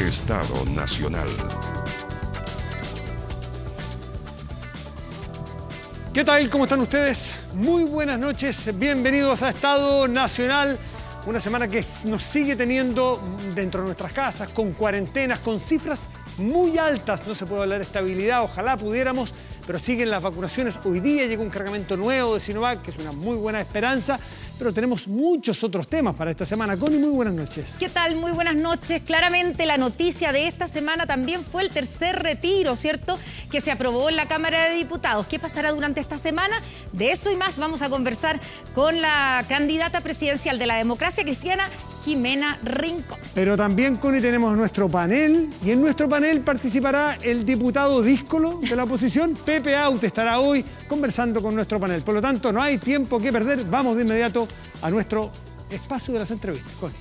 Estado Nacional. ¿Qué tal? ¿Cómo están ustedes? Muy buenas noches, bienvenidos a Estado Nacional. Una semana que nos sigue teniendo dentro de nuestras casas, con cuarentenas, con cifras muy altas. No se puede hablar de estabilidad, ojalá pudiéramos, pero siguen las vacunaciones. Hoy día llega un cargamento nuevo de Sinovac, que es una muy buena esperanza, pero tenemos muchos otros temas para esta semana. Connie, muy buenas noches. ¿Qué tal? Muy buenas noches. Claramente la noticia de esta semana también fue el tercer retiro, ¿cierto?, que se aprobó en la Cámara de Diputados. ¿Qué pasará durante esta semana? De eso y más vamos a conversar con la candidata presidencial de la Democracia Cristiana, Jimena Rincón. Pero también, Connie, tenemos nuestro panel, y en nuestro panel participará el diputado díscolo de la oposición, Pepe Out, estará hoy conversando con nuestro panel. Por lo tanto, no hay tiempo que perder, vamos de inmediato a nuestro espacio de las entrevistas. Connie.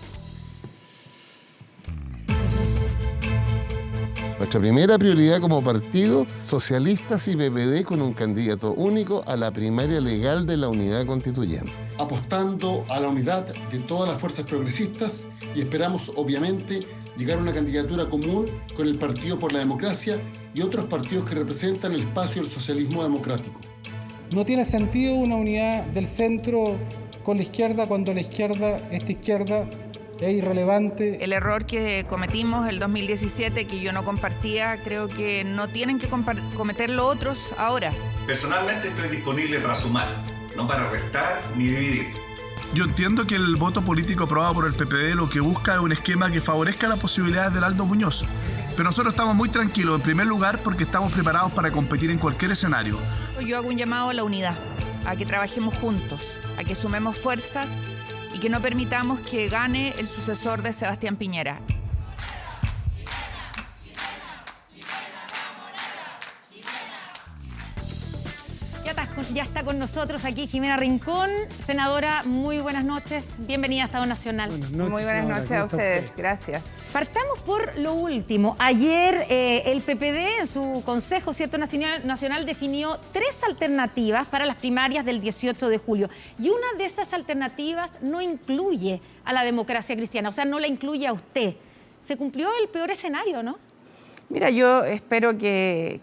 Nuestra primera prioridad como partido, socialistas y PPD con un candidato único a la primaria legal de la unidad constituyente. Apostando a la unidad de todas las fuerzas progresistas y esperamos, obviamente, llegar a una candidatura común con el Partido por la Democracia y otros partidos que representan el espacio del socialismo democrático. No tiene sentido una unidad del centro con la izquierda cuando la izquierda, esta izquierda, es irrelevante. El error que cometimos el 2017, que yo no compartía, creo que no tienen que cometerlo otros ahora. Personalmente estoy disponible para sumar, no para restar ni dividir. Yo entiendo que el voto político aprobado por el PPD lo que busca es un esquema que favorezca las posibilidades de Aldo Muñoz. Pero nosotros estamos muy tranquilos, en primer lugar, porque estamos preparados para competir en cualquier escenario. Yo hago un llamado a la unidad, a que trabajemos juntos, a que sumemos fuerzas y que no permitamos que gane el sucesor de Sebastián Piñera. Ya está con nosotros aquí Jimena Rincón. Senadora, muy buenas noches. Bienvenida a Estado Nacional. Muy buenas noches a ustedes. Gracias. Partamos por lo último. Ayer el PPD en su Consejo, ¿cierto?, Nacional definió 3 alternativas para las primarias del 18 de julio. Y una de esas alternativas no incluye a la Democracia Cristiana, o sea, no la incluye a usted. Se cumplió el peor escenario, ¿no? Mira, yo espero que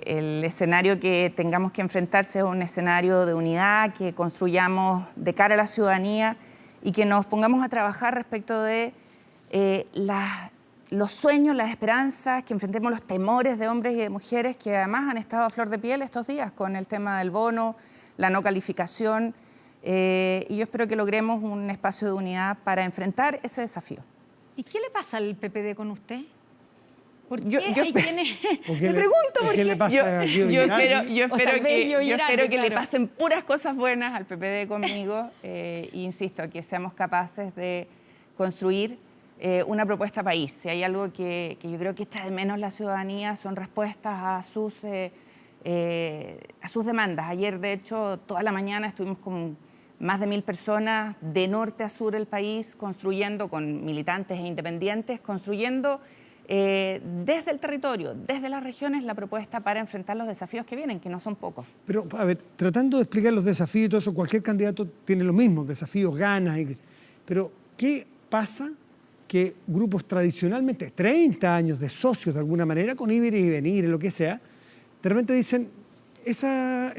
el escenario que tengamos que enfrentar sea un escenario de unidad, que construyamos de cara a la ciudadanía y que nos pongamos a trabajar respecto de los sueños, las esperanzas, que enfrentemos los temores de hombres y de mujeres que además han estado a flor de piel estos días con el tema del bono, la no calificación, y yo espero que logremos un espacio de unidad para enfrentar ese desafío. ¿Y qué le pasa al PPD con usted? ¿Por qué? Yo Me pregunto por qué. Yo espero que le pasen puras cosas buenas al PPD conmigo. Insisto, que seamos capaces de construir una propuesta país. Si hay algo que yo creo que echa de menos la ciudadanía son respuestas a sus demandas. Ayer, de hecho, toda la mañana estuvimos con más de 1000 personas de norte a sur del país construyendo con militantes e independientes, construyendo desde el territorio, desde las regiones, la propuesta para enfrentar los desafíos que vienen, que no son pocos. Pero, a ver, tratando de explicar los desafíos y todo eso, cualquier candidato tiene los mismos desafíos, ganas. Pero, ¿qué pasa que grupos tradicionalmente, 30 años de socios de alguna manera, con ir y venir, lo que sea, de repente dicen, esa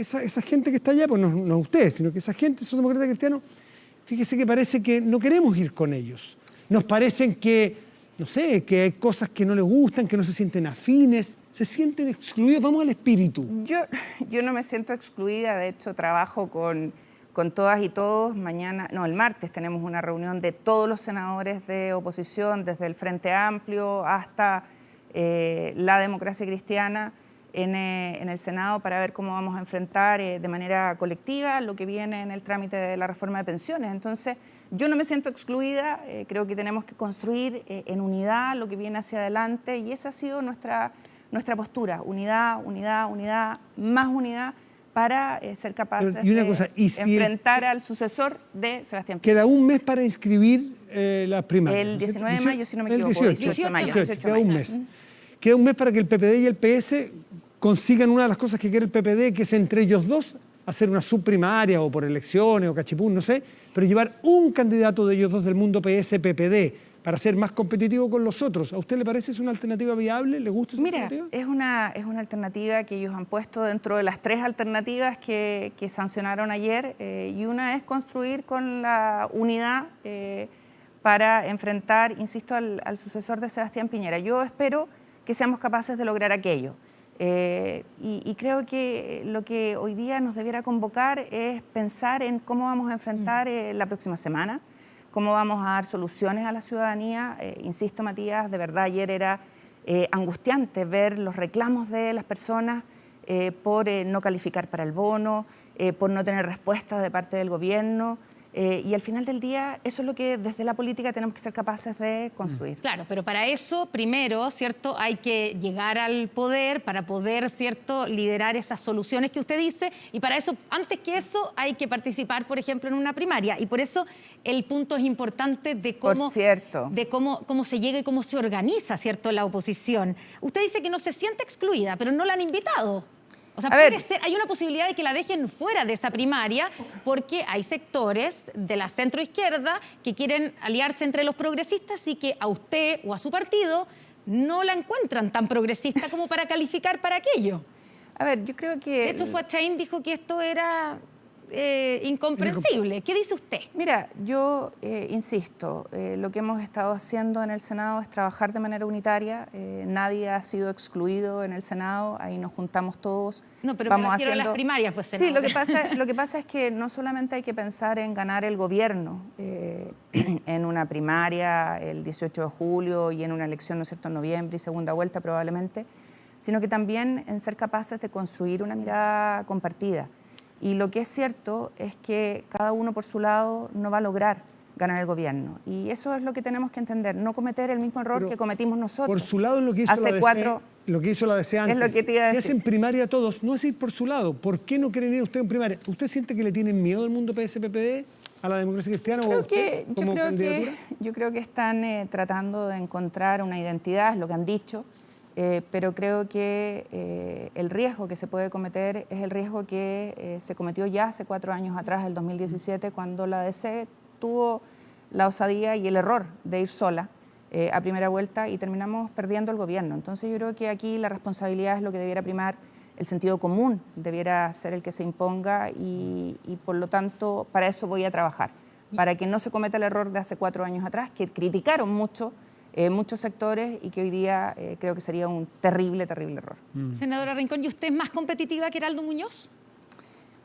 gente que está allá, pues no ustedes, sino que esa gente, esos demócratas cristianos, fíjese que parece que no queremos ir con ellos. Nos parecen que no sé, que hay cosas que no les gustan, que no se sienten afines, se sienten excluidos. Vamos al espíritu. Yo no me siento excluida, de hecho trabajo con todas y todos. El martes tenemos una reunión de todos los senadores de oposición, desde el Frente Amplio hasta la Democracia Cristiana en el Senado, para ver cómo vamos a enfrentar de manera colectiva lo que viene en el trámite de la reforma de pensiones. Entonces, yo no me siento excluida, creo que tenemos que construir en unidad lo que viene hacia adelante y esa ha sido nuestra postura, unidad, unidad, unidad, más unidad para ser capaces de enfrentar al sucesor de Sebastián Piñera. Queda un mes para inscribir las primarias. El 19 de mayo, si no me equivoco. El 18 de mayo. Queda un mes. Queda un mes para que el PPD y el PS consigan una de las cosas que quiere el PPD, que es entre ellos dos hacer una subprimaria o por elecciones o cachipún, no sé, pero llevar un candidato de ellos dos del mundo PS-PPD para ser más competitivo con los otros. ¿A usted le parece es una alternativa viable? ¿Le gusta esa Mira, alternativa? es una alternativa que ellos han puesto dentro de las 3 alternativas que sancionaron ayer, y una es construir con la unidad para enfrentar, insisto, al sucesor de Sebastián Piñera. Yo espero que seamos capaces de lograr aquello. Y creo que lo que hoy día nos debiera convocar es pensar en cómo vamos a enfrentar la próxima semana, cómo vamos a dar soluciones a la ciudadanía. Insisto, Matías, de verdad ayer era angustiante ver los reclamos de las personas por no calificar para el bono, por no tener respuestas de parte del gobierno. Y al final del día, eso es lo que desde la política tenemos que ser capaces de construir. Claro, pero para eso, primero, ¿cierto?, hay que llegar al poder para poder, ¿cierto?, liderar esas soluciones que usted dice, y para eso, antes que eso, hay que participar, por ejemplo, en una primaria. Y por eso el punto es importante de cómo, cómo se llega y cómo se organiza, ¿cierto?, la oposición. Usted dice que no se siente excluida, pero no la han invitado. O sea, puede ser, hay una posibilidad de que la dejen fuera de esa primaria porque hay sectores de la centroizquierda que quieren aliarse entre los progresistas y que a usted o a su partido no la encuentran tan progresista como para calificar para aquello. A ver, yo creo que... Esto fue Chain, dijo que esto era incomprensible. ¿Qué dice usted? Mira, yo insisto, lo que hemos estado haciendo en el Senado es trabajar de manera unitaria. Nadie ha sido excluido en el Senado, ahí nos juntamos todos. No, pero me refiero a las primarias, pues, senador. Sí, lo que pasa es que no solamente hay que pensar en ganar el gobierno en una primaria el 18 de julio y en una elección, ¿no es cierto?, en noviembre y segunda vuelta probablemente, sino que también en ser capaces de construir una mirada compartida. Y lo que es cierto es que cada uno por su lado no va a lograr ganar el gobierno. Y eso es lo que tenemos que entender, no cometer el mismo error que cometimos nosotros. Por su lado, lo que hizo la DC, lo que hizo la DC antes. Es lo que te iba a decir. Si hacen primaria todos, no es ir por su lado. ¿Por qué no quieren ir usted en primaria? ¿Usted siente que le tienen miedo al mundo PS-PPD, a la democracia cristiana o a usted como candidatura? Yo creo que están tratando de encontrar una identidad, es lo que han dicho. Pero creo que el riesgo que se puede cometer es el riesgo que se cometió ya hace 4 años atrás, el 2017, cuando la DC tuvo la osadía y el error de ir sola a primera vuelta y terminamos perdiendo el gobierno. Entonces yo creo que aquí la responsabilidad es lo que debiera primar, el sentido común debiera ser el que se imponga y por lo tanto para eso voy a trabajar, para que no se cometa el error de hace 4 años atrás, que criticaron mucho muchos sectores y que hoy día creo que sería un terrible, terrible error. Senadora Rincón, ¿y usted es más competitiva que Heraldo Muñoz?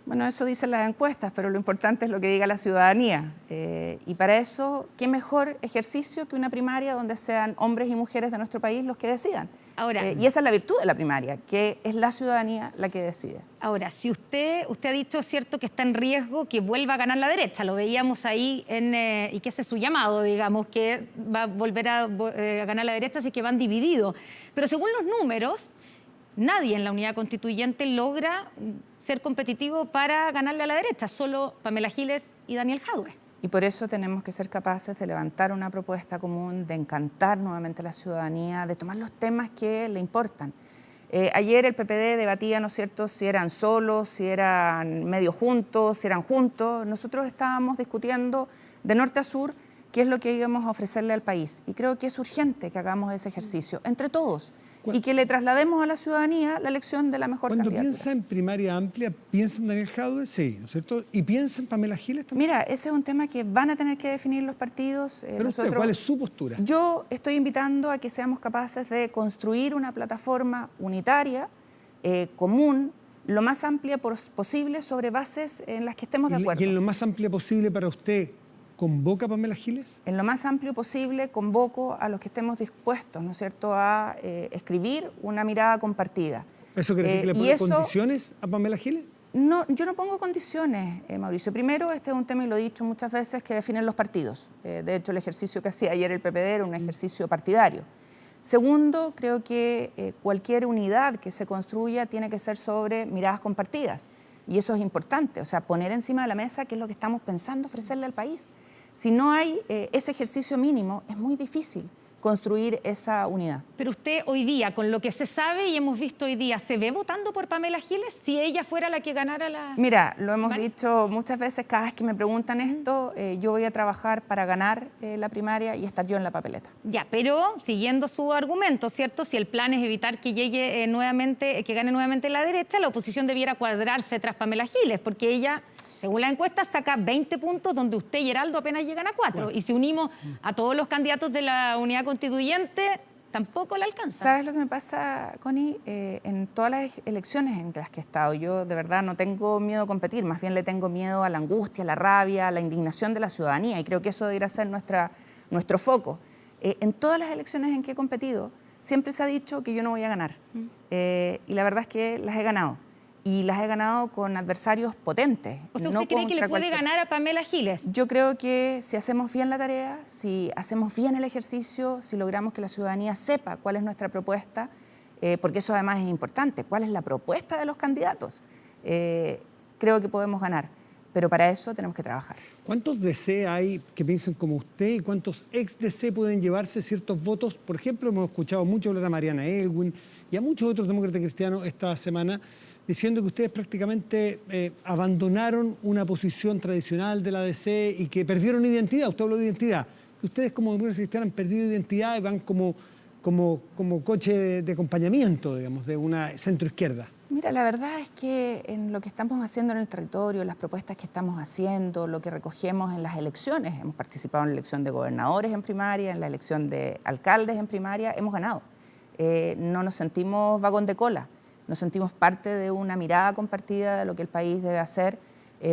Bueno, eso dicen las encuestas, pero lo importante es lo que diga la ciudadanía. Y para eso, ¿qué mejor ejercicio que una primaria donde sean hombres y mujeres de nuestro país los que decidan? Ahora, y esa es la virtud de la primaria, que es la ciudadanía la que decide. Ahora, si usted ha dicho, es cierto, que está en riesgo que vuelva a ganar la derecha, lo veíamos ahí, y que ese es su llamado, digamos, que va a volver a ganar la derecha, así que van divididos. Pero según los números, nadie en la unidad constituyente logra ser competitivo para ganarle a la derecha, solo Pamela Giles y Daniel Jadue. Y por eso tenemos que ser capaces de levantar una propuesta común, de encantar nuevamente a la ciudadanía, de tomar los temas que le importan. Ayer el PPD debatía, ¿no es cierto?, si eran solos, si eran medio juntos, si eran juntos. Nosotros estábamos discutiendo de norte a sur qué es lo que íbamos a ofrecerle al país. Y creo que es urgente que hagamos ese ejercicio entre todos y que le traslademos a la ciudadanía la elección de la mejor candidatura. Cuando piensa en primaria amplia, ¿piensa en Daniel Jadue? Sí, ¿no es cierto? ¿Y piensa en Pamela Giles también? Mira, ese es un tema que van a tener que definir los partidos. Pero usted, ¿cuál es su postura? Yo estoy invitando a que seamos capaces de construir una plataforma unitaria, común, lo más amplia posible sobre bases en las que estemos de acuerdo. ¿Y en lo más amplia posible para usted convoca a Pamela Giles? En lo más amplio posible convoco a los que estemos dispuestos, ¿no es cierto?, a escribir una mirada compartida. ¿Eso quiere decir que le pone condiciones a Pamela Giles? No, yo no pongo condiciones, Mauricio. Primero, este es un tema, y lo he dicho muchas veces, que definen los partidos. De hecho, el ejercicio que hacía ayer el PPD era un ejercicio partidario. Segundo, creo que cualquier unidad que se construya tiene que ser sobre miradas compartidas. Y eso es importante, o sea, poner encima de la mesa qué es lo que estamos pensando ofrecerle al país. Si no hay ese ejercicio mínimo, es muy difícil construir esa unidad. Pero usted hoy día, con lo que se sabe y hemos visto hoy día, ¿se ve votando por Pamela Giles si ella fuera la que ganara la...? Mira, lo hemos dicho muchas veces, cada vez que me preguntan esto, yo voy a trabajar para ganar la primaria y estar yo en la papeleta. Ya, pero siguiendo su argumento, ¿cierto? Si el plan es evitar que llegue nuevamente, que gane nuevamente la derecha, la oposición debiera cuadrarse tras Pamela Giles, porque ella, según la encuesta, saca 20 puntos donde usted y Heraldo apenas llegan a 4. Y si unimos a todos los candidatos de la unidad constituyente, tampoco la alcanza. ¿Sabes lo que me pasa, Connie? En todas las elecciones en las que he estado, yo de verdad no tengo miedo a competir, más bien le tengo miedo a la angustia, a la rabia, a la indignación de la ciudadanía, y creo que eso debería ser nuestro foco. En todas las elecciones en que he competido, siempre se ha dicho que yo no voy a ganar. Y la verdad es que las he ganado. Y las he ganado con adversarios potentes. O sea, ¿usted cree que le puede ganar a Pamela Giles? Yo creo que si hacemos bien la tarea, si hacemos bien el ejercicio, si logramos que la ciudadanía sepa cuál es nuestra propuesta, porque eso además es importante, cuál es la propuesta de los candidatos, creo que podemos ganar. Pero para eso tenemos que trabajar. ¿Cuántos DC hay que piensan como usted y cuántos ex-DC pueden llevarse ciertos votos? Por ejemplo, hemos escuchado mucho hablar a Mariana Elwin y a muchos otros demócratas cristianos esta semana diciendo que ustedes prácticamente abandonaron una posición tradicional de la DC y que perdieron identidad. Usted habló de identidad. Ustedes como demócratas cristianos han perdido identidad y van como coche de acompañamiento, digamos, de una centroizquierda. Mira, la verdad es que en lo que estamos haciendo en el territorio, las propuestas que estamos haciendo, lo que recogemos en las elecciones, hemos participado en la elección de gobernadores en primaria, en la elección de alcaldes en primaria, hemos ganado. No nos sentimos vagón de cola, nos sentimos parte de una mirada compartida de lo que el país debe hacer.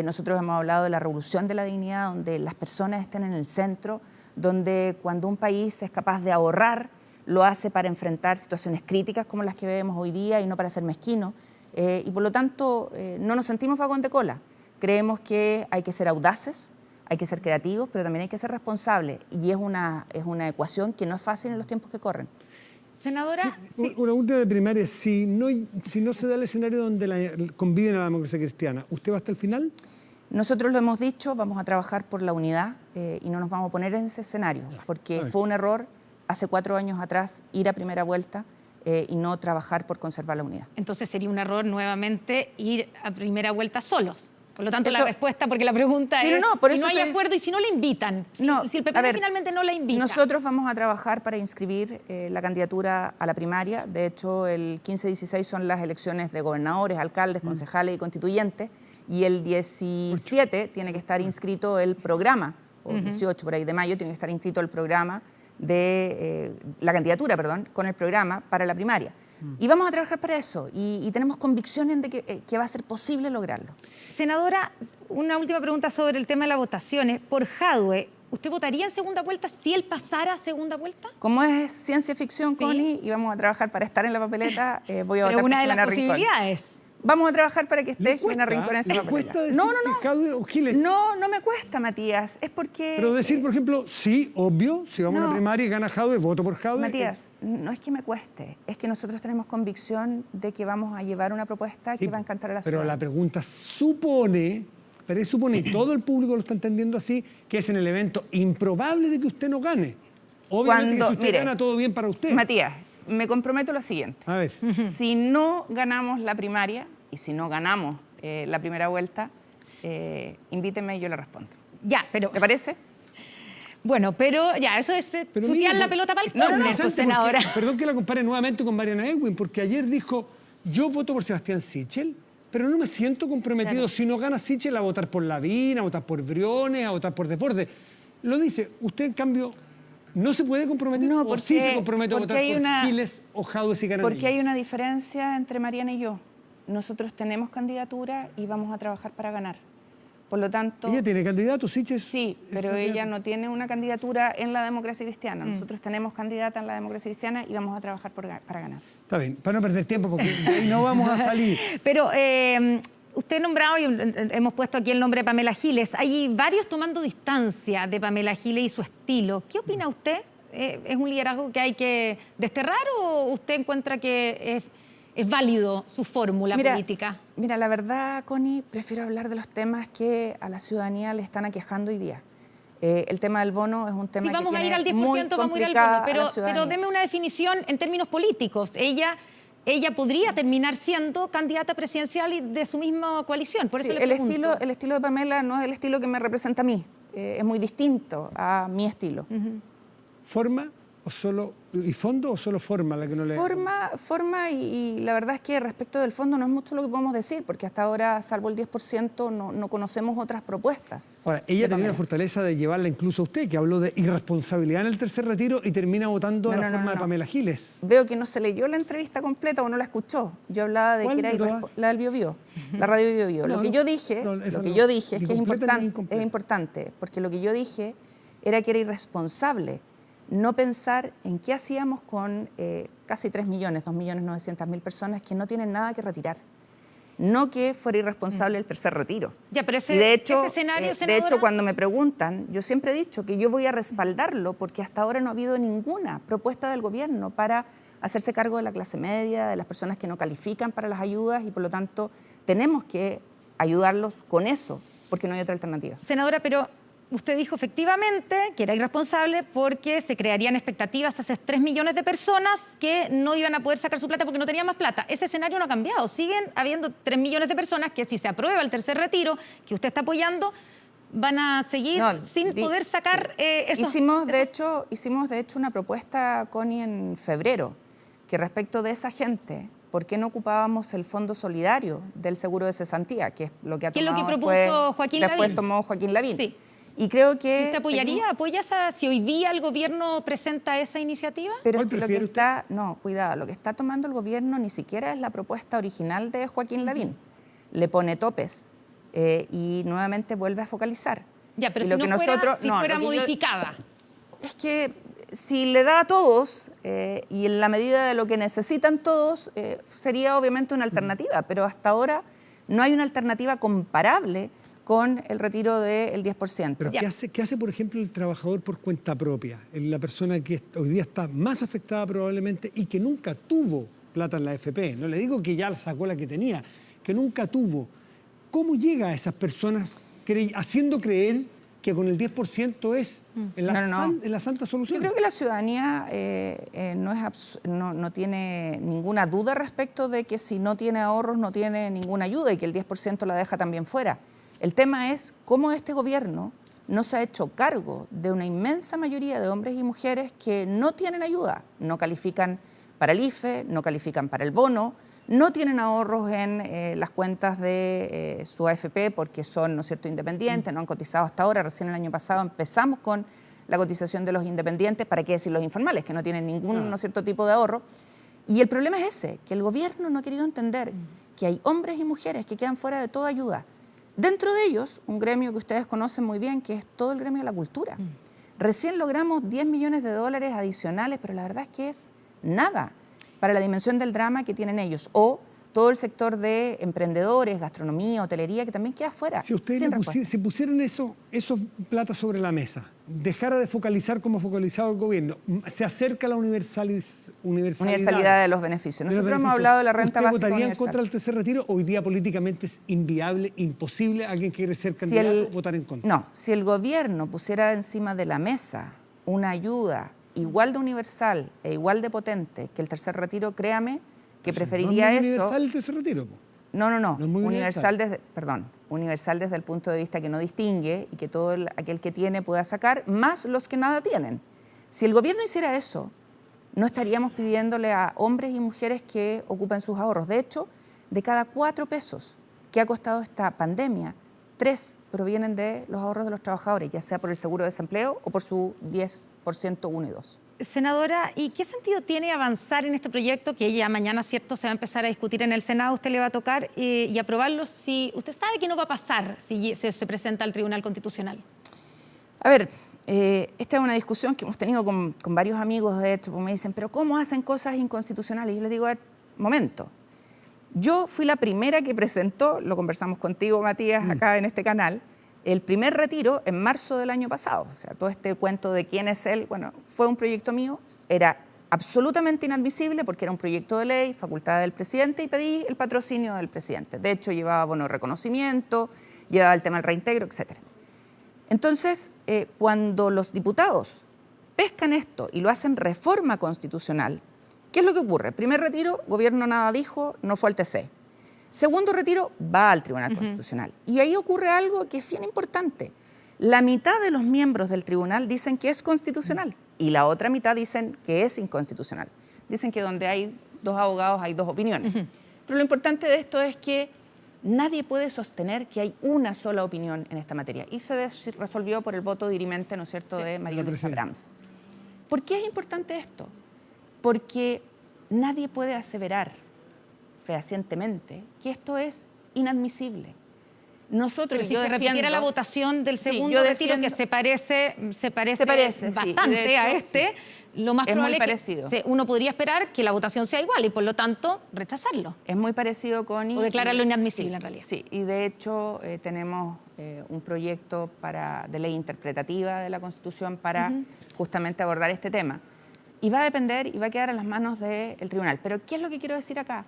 Nosotros hemos hablado de la revolución de la dignidad, donde las personas estén en el centro, donde cuando un país es capaz de ahorrar, lo hace para enfrentar situaciones críticas como las que vemos hoy día y no para ser mezquino. Y por lo tanto, no nos sentimos vagón de cola. Creemos que hay que ser audaces, hay que ser creativos, pero también hay que ser responsables. Y es una ecuación que no es fácil en los tiempos que corren. Senadora... Sí. Una última de primaria, si no se da el escenario donde conviden a la democracia cristiana, ¿usted va hasta el final? Nosotros lo hemos dicho, vamos a trabajar por la unidad y no nos vamos a poner en ese escenario, porque fue un error hace 4 años atrás ir a primera vuelta y no trabajar por conservar la unidad. Entonces sería un error nuevamente ir a primera vuelta solos. Por lo tanto, la respuesta, porque la pregunta es, por si eso no hay acuerdo y si no la invitan, si el PP finalmente no la invita. Nosotros vamos a trabajar para inscribir la candidatura a la primaria. De hecho, el 15-16 son las elecciones de gobernadores, alcaldes, concejales y constituyentes. Y el 17 tiene que estar inscrito el programa, o 18 por ahí de mayo, tiene que estar inscrito el programa de la candidatura, perdón, con el programa para la primaria. Y vamos a trabajar para eso y tenemos convicciones de que va a ser posible lograrlo. Senadora, una última pregunta sobre el tema de las votaciones. Por Jadwe, ¿usted votaría en segunda vuelta si él pasara a segunda vuelta? Como es ciencia ficción, sí, Connie, y vamos a trabajar para estar en la papeleta, voy a votar por una de las Jimena Rincón. posibilidades. Vamos a trabajar para que esté Jimena Rincón en esa papeleta. ¿Cuesta decir que Jadwe o Giles? No me cuesta, Matías. Es porque... Pero decir, por ejemplo, sí, obvio, si vamos a una primaria y gana Jadwe, voto por Jadwe. Matías, no es que me cueste, es que nosotros tenemos convicción de que vamos a llevar una propuesta que va a encantar a la ciudad. Pero la pregunta supone, y todo el público lo está entendiendo así, que es en el evento improbable de que usted no gane. Obviamente que si usted gana, todo bien para usted. Matías, me comprometo a lo siguiente. A ver. Si no ganamos la primaria y si no ganamos la primera vuelta, invíteme y yo le respondo. Ya, pero... ¿Le parece? Bueno, pero ya, eso es chutear la pelota para el córner, pues, senadora. Perdón que la compare nuevamente con Mariana Elwin, porque ayer dijo, yo voto por Sebastián Sichel, pero no me siento comprometido, si no gana Sichel, a votar por Lavín, a votar por Briones, a votar por Desbordes. Lo dice, usted en cambio... ¿No se puede comprometer? No, ¿O sí se compromete a votar por Giles o Jadwe si ganan? Porque hay una diferencia entre Mariana y yo. Nosotros tenemos candidatura y vamos a trabajar para ganar. Por lo tanto... ¿Ella tiene candidato, Sichel? Sí, pero ella no tiene una candidatura en la democracia cristiana. Nosotros tenemos candidata en la democracia cristiana y vamos a trabajar para ganar. Está bien, para no perder tiempo porque ahí no vamos a salir. Pero... usted ha nombrado, y hemos puesto aquí el nombre de Pamela Giles. Hay varios tomando distancia de Pamela Giles y su estilo. ¿Qué opina usted? ¿Es un liderazgo que hay que desterrar o usted encuentra que es válido su fórmula política? Mira, la verdad, Connie, prefiero hablar de los temas que a la ciudadanía le están aquejando hoy día. El tema del bono es un tema si vamos que a ir al tiene muy 10%, vamos a ir al complicada bono, a la ciudadanía. pero deme una definición en términos políticos. Ella podría terminar siendo candidata presidencial y de su misma coalición, por eso Sí, le pregunto. el estilo de Pamela no es el estilo que me representa a mí, es muy distinto a mi estilo. ¿Forma o solo, y fondo o solo forma la que no le... Forma y la verdad es que respecto del fondo no es mucho lo que podemos decir, porque hasta ahora, salvo el 10%, no conocemos otras propuestas. Ahora, ella tenía la fortaleza de llevarla incluso a usted, que habló de irresponsabilidad en el tercer retiro y termina votando a la forma de Pamela Giles. Veo que no se leyó la entrevista completa o no la escuchó. Yo hablaba de que era la del Biobío, la radio Biobío. Lo que yo dije es que es importante, porque lo que yo dije era que era irresponsable no pensar en qué hacíamos con casi 3 millones, 2.900.000 personas que no tienen nada que retirar. No que fuera irresponsable el tercer retiro. Ya, pero ese escenario, de hecho, cuando me preguntan, yo siempre he dicho que yo voy a respaldarlo porque hasta ahora no ha habido ninguna propuesta del gobierno para hacerse cargo de la clase media, de las personas que no califican para las ayudas y por lo tanto tenemos que ayudarlos con eso porque no hay otra alternativa. Senadora, pero usted dijo efectivamente que era irresponsable porque se crearían expectativas a esas 3 millones de personas que no iban a poder sacar su plata porque no tenían más plata. Ese escenario no ha cambiado. Siguen habiendo 3 millones de personas que si se aprueba el tercer retiro que usted está apoyando, van a seguir sin poder sacar esos... Hicimos de hecho una propuesta, Connie, en febrero, que respecto de esa gente, ¿por qué no ocupábamos el fondo solidario del seguro de cesantía? Que es lo que ha tomado propuso Joaquín Lavín. Después tomó Joaquín Lavín. Sí. Y creo que... ¿Usted apoya si hoy día el gobierno presenta esa iniciativa? Pero lo que está... No, cuidado, lo que está tomando el gobierno ni siquiera es la propuesta original de Joaquín Lavín. Le pone topes y nuevamente vuelve a focalizar. Ya, pero y si no fuera modificada. Es que si le da a todos y en la medida de lo que necesitan todos, sería obviamente una alternativa, pero hasta ahora no hay una alternativa comparable con el retiro del 10%. Pero ¿qué hace, por ejemplo, el trabajador por cuenta propia? La persona que hoy día está más afectada probablemente y que nunca tuvo plata en la AFP. No le digo que ya sacó la que tenía, que nunca tuvo. ¿Cómo llega a esas personas haciendo creer que con el 10% es la santa solución? Yo creo que la ciudadanía no tiene ninguna duda respecto de que si no tiene ahorros no tiene ninguna ayuda y que el 10% la deja también fuera. El tema es cómo este gobierno no se ha hecho cargo de una inmensa mayoría de hombres y mujeres que no tienen ayuda, no califican para el IFE, no califican para el bono, no tienen ahorros en las cuentas de su AFP porque son, ¿no es cierto?, independientes, no han cotizado hasta ahora, recién el año pasado empezamos con la cotización de los independientes, ¿para qué decir los informales, que no tienen ningún, ¿no es cierto?, tipo de ahorro? Y el problema es ese, que el gobierno no ha querido entender que hay hombres y mujeres que quedan fuera de toda ayuda. Dentro de ellos, un gremio que ustedes conocen muy bien, que es todo el gremio de la cultura. Recién logramos 10 millones de dólares adicionales, pero la verdad es que es nada para la dimensión del drama que tienen ellos. O todo el sector de emprendedores, gastronomía, hotelería, que también queda fuera. Si ustedes si pusieran esos plata sobre la mesa, dejara de focalizar como focalizado el gobierno, se acerca la universalidad de los beneficios. Nosotros hemos hablado de la renta básica ¿Votarían universal contra el tercer retiro? Hoy día políticamente es inviable, imposible alguien que quiere ser candidato votar en contra. No, si el gobierno pusiera encima de la mesa una ayuda igual de universal e igual de potente que el tercer retiro, créame que preferiría ¿No es muy eso. universal el tercer retiro? No. ¿No es muy universal desde el punto de vista que no distingue y que todo aquel que tiene pueda sacar, más los que nada tienen. Si el gobierno hiciera eso, no estaríamos pidiéndole a hombres y mujeres que ocupen sus ahorros. De hecho, de cada 4 pesos que ha costado esta pandemia, 3 provienen de los ahorros de los trabajadores, ya sea por el seguro de desempleo o por su 10% 1 y 2. Senadora, ¿y qué sentido tiene avanzar en este proyecto que ya mañana, cierto, se va a empezar a discutir en el Senado, usted le va a tocar y aprobarlo si usted sabe que no va a pasar si se presenta al Tribunal Constitucional? A ver, esta es una discusión que hemos tenido con varios amigos, de hecho, porque me dicen, pero ¿cómo hacen cosas inconstitucionales? Y yo les digo, a ver, momento. Yo fui la primera que presentó, lo conversamos contigo, Matías, acá en este canal, el primer retiro en marzo del año pasado. O sea, todo este cuento de quién es él, bueno, fue un proyecto mío, era absolutamente inadmisible porque era un proyecto de ley, facultad del presidente, y pedí el patrocinio del presidente. De hecho, llevaba bono de reconocimiento, llevaba el tema del reintegro, etc. Entonces, cuando los diputados pescan esto y lo hacen reforma constitucional, ¿qué es lo que ocurre? Primer retiro, gobierno nada dijo, no fue al TC. Segundo retiro, va al Tribunal Constitucional. Y ahí ocurre algo que es bien importante. La mitad de los miembros del tribunal dicen que es constitucional y la otra mitad dicen que es inconstitucional. Dicen que donde hay dos abogados hay dos opiniones. Pero lo importante de esto es que nadie puede sostener que hay una sola opinión en esta materia. Y se resolvió por el voto dirimente, ¿no es cierto?, de María Luisa Brahms. ¿Por qué es importante esto? Porque nadie puede aseverar fehacientemente que esto es inadmisible. Nosotros, pero si se repitiera la votación del segundo retiro, que se parece bastante hecho, a este, lo más es probable muy es que uno podría esperar que la votación sea igual y por lo tanto rechazarlo. Es muy parecido, Connie. O declararlo inadmisible en realidad. Sí, y de hecho tenemos un proyecto de ley interpretativa de la Constitución para justamente abordar este tema. Y va a depender y va a quedar en las manos del tribunal. Pero ¿qué es lo que quiero decir acá?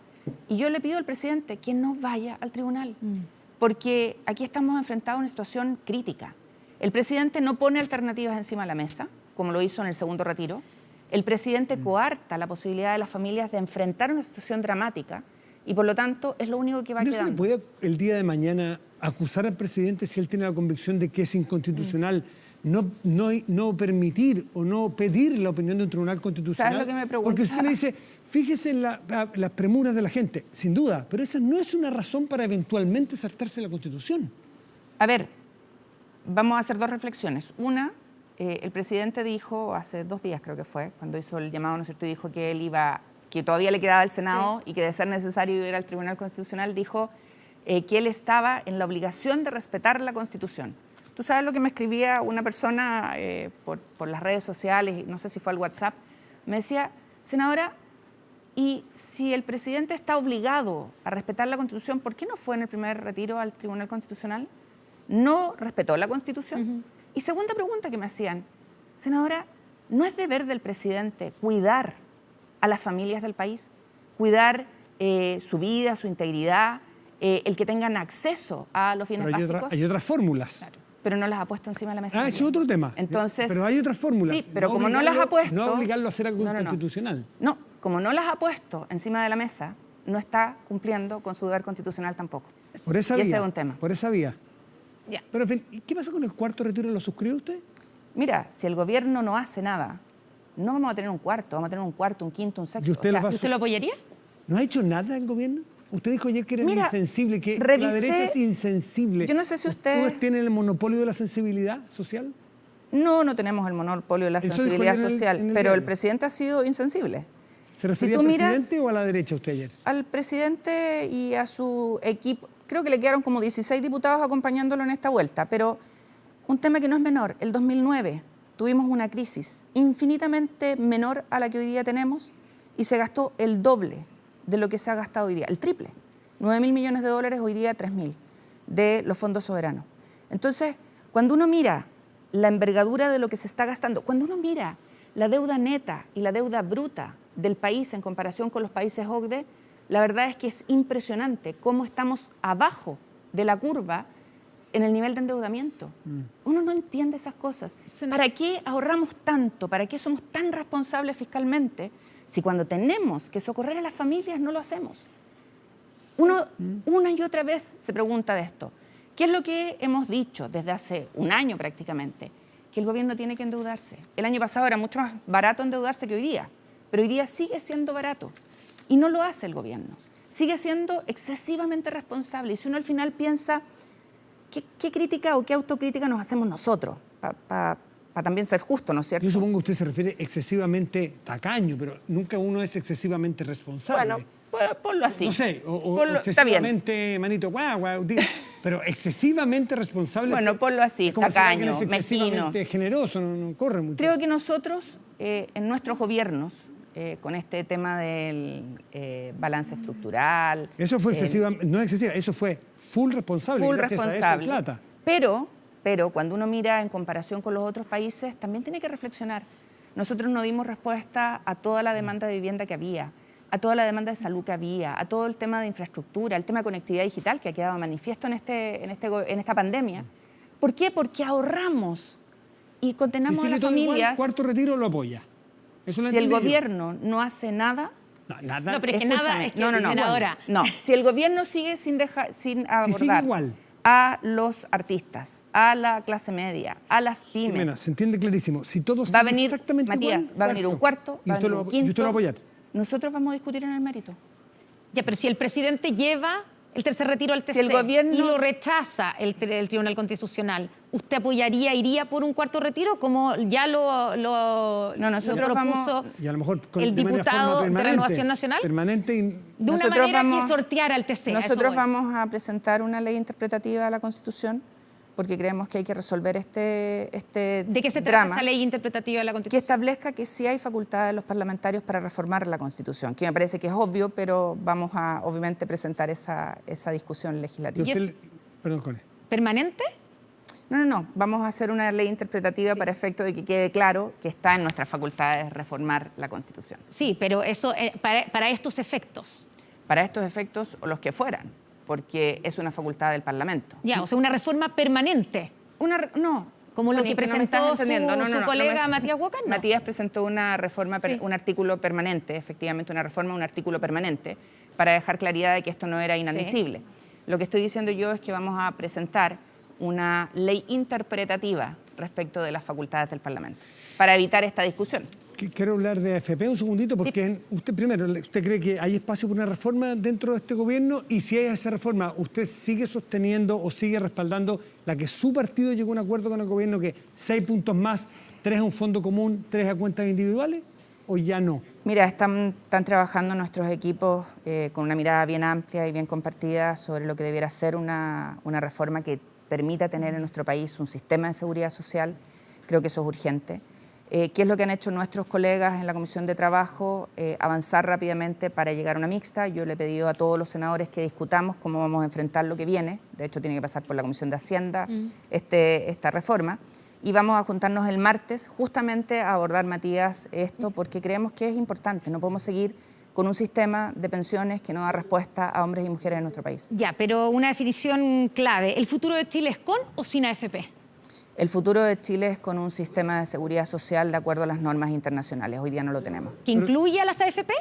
Y yo le pido al presidente que no vaya al tribunal. Porque aquí estamos enfrentados a una situación crítica. El presidente no pone alternativas encima de la mesa, como lo hizo en el segundo retiro. El presidente coarta la posibilidad de las familias de enfrentar una situación dramática y, por lo tanto, es lo único que va quedando. ¿No se le puede el día de mañana acusar al presidente, si él tiene la convicción de que es inconstitucional, no permitir o no pedir la opinión de un tribunal constitucional? ¿Sabes lo que me pregunta? Porque usted le dice, fíjese en las premuras de la gente, sin duda, pero esa no es una razón para eventualmente saltarse la Constitución. A ver, vamos a hacer dos reflexiones. Una, el presidente dijo hace 2 días, creo que fue, cuando hizo el llamado, ¿no es cierto?, y dijo que él que todavía le quedaba el Senado y que de ser necesario ir al Tribunal Constitucional, dijo que él estaba en la obligación de respetar la Constitución. Tú sabes lo que me escribía una persona por las redes sociales, no sé si fue al WhatsApp, me decía, senadora, y si el presidente está obligado a respetar la Constitución, ¿por qué no fue en el primer retiro al Tribunal Constitucional? ¿No respetó la Constitución? Y segunda pregunta que me hacían, senadora, ¿no es deber del presidente cuidar a las familias del país? Cuidar su vida, su integridad, el que tengan acceso a los bienes básicos. Hay otras fórmulas. Claro, pero no las ha puesto encima de la mesa. Ese es otro tema. Entonces, pero hay otras fórmulas. Sí, pero como no las ha puesto... No obligarlo a hacer algo inconstitucional. No, como no las ha puesto encima de la mesa, no está cumpliendo con su deber constitucional tampoco. Por esa vía. Ese es un tema. Por esa vía. Ya. Pero, en fin, ¿y qué pasa con el cuarto retiro? ¿Lo suscribe usted? Mira, si el gobierno no hace nada, no vamos a tener un cuarto, vamos a tener un cuarto, un quinto, un sexto. ¿Y usted, ¿Usted lo apoyaría? ¿No ha hecho nada el gobierno? Usted dijo ayer que era insensible, que revisé, la derecha es insensible. Yo no sé si usted... ¿Tienen el monopolio de la sensibilidad social? No tenemos el monopolio de la sensibilidad social, pero el presidente ha sido insensible. ¿Se refería al presidente o a la derecha usted ayer? Al presidente y a su equipo. Creo que le quedaron como 16 diputados acompañándolo en esta vuelta, pero un tema que no es menor. El 2009 tuvimos una crisis infinitamente menor a la que hoy día tenemos y se gastó el doble de lo que se ha gastado hoy día, el triple. 9.000 millones de dólares, hoy día 3.000 de los fondos soberanos. Entonces, cuando uno mira la envergadura de lo que se está gastando, cuando uno mira la deuda neta y la deuda bruta del país en comparación con los países OCDE, la verdad es que es impresionante cómo estamos abajo de la curva en el nivel de endeudamiento. Uno no entiende esas cosas. ¿Para qué ahorramos tanto? ¿Para qué somos tan responsables fiscalmente si cuando tenemos que socorrer a las familias no lo hacemos? Uno una y otra vez se pregunta de esto. ¿Qué es lo que hemos dicho desde hace un año prácticamente? Que el gobierno tiene que endeudarse. El año pasado era mucho más barato endeudarse que hoy día, pero hoy día sigue siendo barato. Y no lo hace el gobierno. Sigue siendo excesivamente responsable. Y si uno al final piensa, ¿qué crítica o qué autocrítica nos hacemos nosotros? Para también ser justo, ¿no es cierto? Yo supongo que usted se refiere excesivamente tacaño, pero nunca uno es excesivamente responsable. Bueno, ponlo así. No sé, o excesivamente manito guagua, pero excesivamente responsable. Bueno, ponlo así, como tacaño, es excesivamente mezquino. generoso, no corre mucho. Creo que nosotros, en nuestros gobiernos, con este tema del balance estructural... Eso fue no excesiva, eso fue full responsable. Full gracias responsable. A eso plata. Pero cuando uno mira en comparación con los otros países, también tiene que reflexionar. Nosotros no dimos respuesta a toda la demanda de vivienda que había, a toda la demanda de salud que había, a todo el tema de infraestructura, el tema de conectividad digital que ha quedado manifiesto en esta pandemia, ¿Por qué? Porque ahorramos y condenamos Si a las sigue todo igual, familias. cuarto retiro lo apoya. Eso lo Si el entendí yo. gobierno no hace nada, No, nada. No, pero es que nada, es que senadora. no, si el gobierno sigue sin abordar sigue igual. a los artistas, a la clase media, a las pymes, Jimena, se entiende clarísimo. Si todo va a sigue venir, exactamente Matías, igual, va a venir un cuarto, y va a usted venir lo, un y quinto. usted lo va a apoyar. Nosotros vamos a discutir en el mérito. Ya, pero si el presidente lleva el tercer retiro al TC Si el gobierno- y lo rechaza el Tribunal Constitucional, ¿usted iría por un cuarto retiro como ya lo nosotros propuso vamos- Y a lo mejor el de manera diputado forma de permanente, Renovación Nacional? Permanente y de una Nosotros manera vamos- que sorteara al TC? a eso Nosotros voy. vamos a presentar una ley interpretativa a la Constitución porque creemos que hay que resolver este ¿De qué se trata drama esa ley interpretativa de la que Constitución? establezca que sí hay facultades de los parlamentarios para reformar la Constitución, que me parece que es obvio, pero vamos a obviamente presentar esa discusión legislativa. ¿Y es- Perdón, Cone. ¿Permanente? No, vamos a hacer una ley interpretativa para efecto de que quede claro que está en nuestras facultades reformar la Constitución. Sí, pero eso para estos efectos. Para estos efectos o los que fueran, porque es una facultad del Parlamento. Ya, o sea, una reforma permanente. No. Como lo Moni, que no me estás presentó entendiendo. su colega Matías Huaca, no. Matías presentó una reforma, Sí. un artículo permanente, efectivamente, una reforma, un artículo permanente, para dejar claridad de que esto no era inadmisible. Lo que estoy diciendo yo es que vamos a presentar una ley interpretativa respecto de las facultades del Parlamento, para evitar esta discusión. Quiero hablar de AFP un segundito, porque usted primero, ¿usted cree que hay espacio para una reforma dentro de este gobierno? Y si hay esa reforma, ¿usted sigue sosteniendo o sigue respaldando la que su partido llegó a un acuerdo con el gobierno, que 6 puntos más, 3 a un fondo común, 3 a cuentas individuales, o ya no? Mira, están trabajando nuestros equipos con una mirada bien amplia y bien compartida sobre lo que debiera ser una reforma que permita tener en nuestro país un sistema de seguridad social. Creo que eso es urgente. ¿Qué es lo que han hecho nuestros colegas en la Comisión de Trabajo? Avanzar rápidamente para llegar a una mixta. Yo le he pedido a todos los senadores que discutamos cómo vamos a enfrentar lo que viene. De hecho, tiene que pasar por la Comisión de Hacienda esta reforma. Y vamos a juntarnos el martes justamente a abordar, Matías, esto, porque creemos que es importante. No podemos seguir con un sistema de pensiones que no da respuesta a hombres y mujeres en nuestro país. Ya, pero una definición clave. ¿El futuro de Chile es con o sin AFP? El futuro de Chile es con un sistema de seguridad social de acuerdo a las normas internacionales. Hoy día no lo tenemos. ¿Que incluye a las AFP?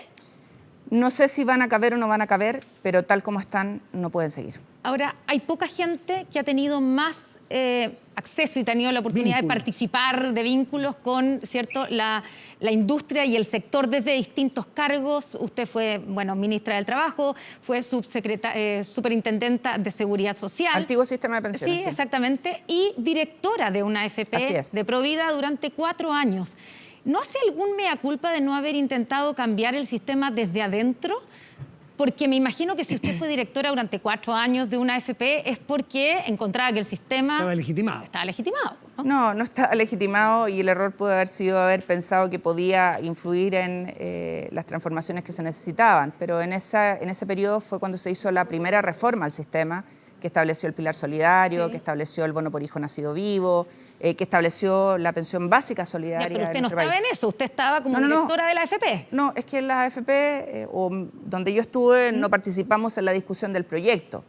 No sé si van a caber o no van a caber, pero tal como están, no pueden seguir. Ahora, hay poca gente que ha tenido más acceso y ha tenido la oportunidad de participar de vínculos con, ¿cierto?, la industria y el sector desde distintos cargos. Usted fue, bueno, ministra del Trabajo, fue superintendenta de Seguridad Social. Antiguo sistema de pensiones. Sí, exactamente. Y directora de una Así AFP es. de Provida durante 4 años. ¿No hace algún mea culpa de no haber intentado cambiar el sistema desde adentro? Porque me imagino que si usted fue directora durante 4 años de una AFP es porque encontraba que el sistema Estaba legitimado. Estaba legitimado, ¿no? No estaba legitimado y el error pudo haber sido haber pensado que podía influir en las transformaciones que se necesitaban. Pero en ese periodo fue cuando se hizo la primera reforma al sistema, que estableció el pilar solidario, Sí. que estableció el bono por hijo nacido vivo, que estableció la pensión básica Ya, solidaria. pero usted de no nuestro estaba país. en eso, usted estaba como No. directora de la AFP. No, es que en la AFP, donde yo estuve, no participamos en la discusión del proyecto.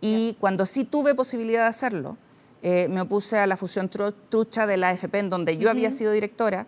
Y cuando sí tuve posibilidad de hacerlo, me opuse a la fusión trucha de la AFP, en donde yo había sido directora.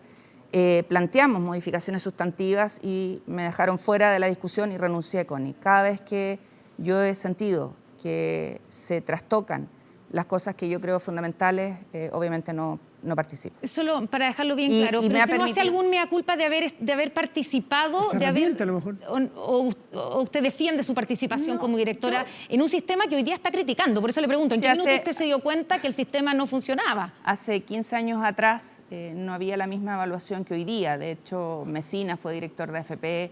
Planteamos modificaciones sustantivas y me dejaron fuera de la discusión y renuncié a Connie. Cada vez que yo he sentido que se trastocan las cosas que yo creo fundamentales, obviamente no participo. Solo para dejarlo bien Y- claro, y pero me ha usted no hace permitido- algún mea culpa de haber participado, Esa de haber herramienta, a lo mejor. o usted defiende su participación como directora en un sistema que hoy día está criticando. Por eso le pregunto, ¿en Sí, qué minuto hace- usted se dio cuenta que el sistema no funcionaba? Hace 15 años atrás no había la misma evaluación que hoy día. De hecho, Mesina fue director de AFP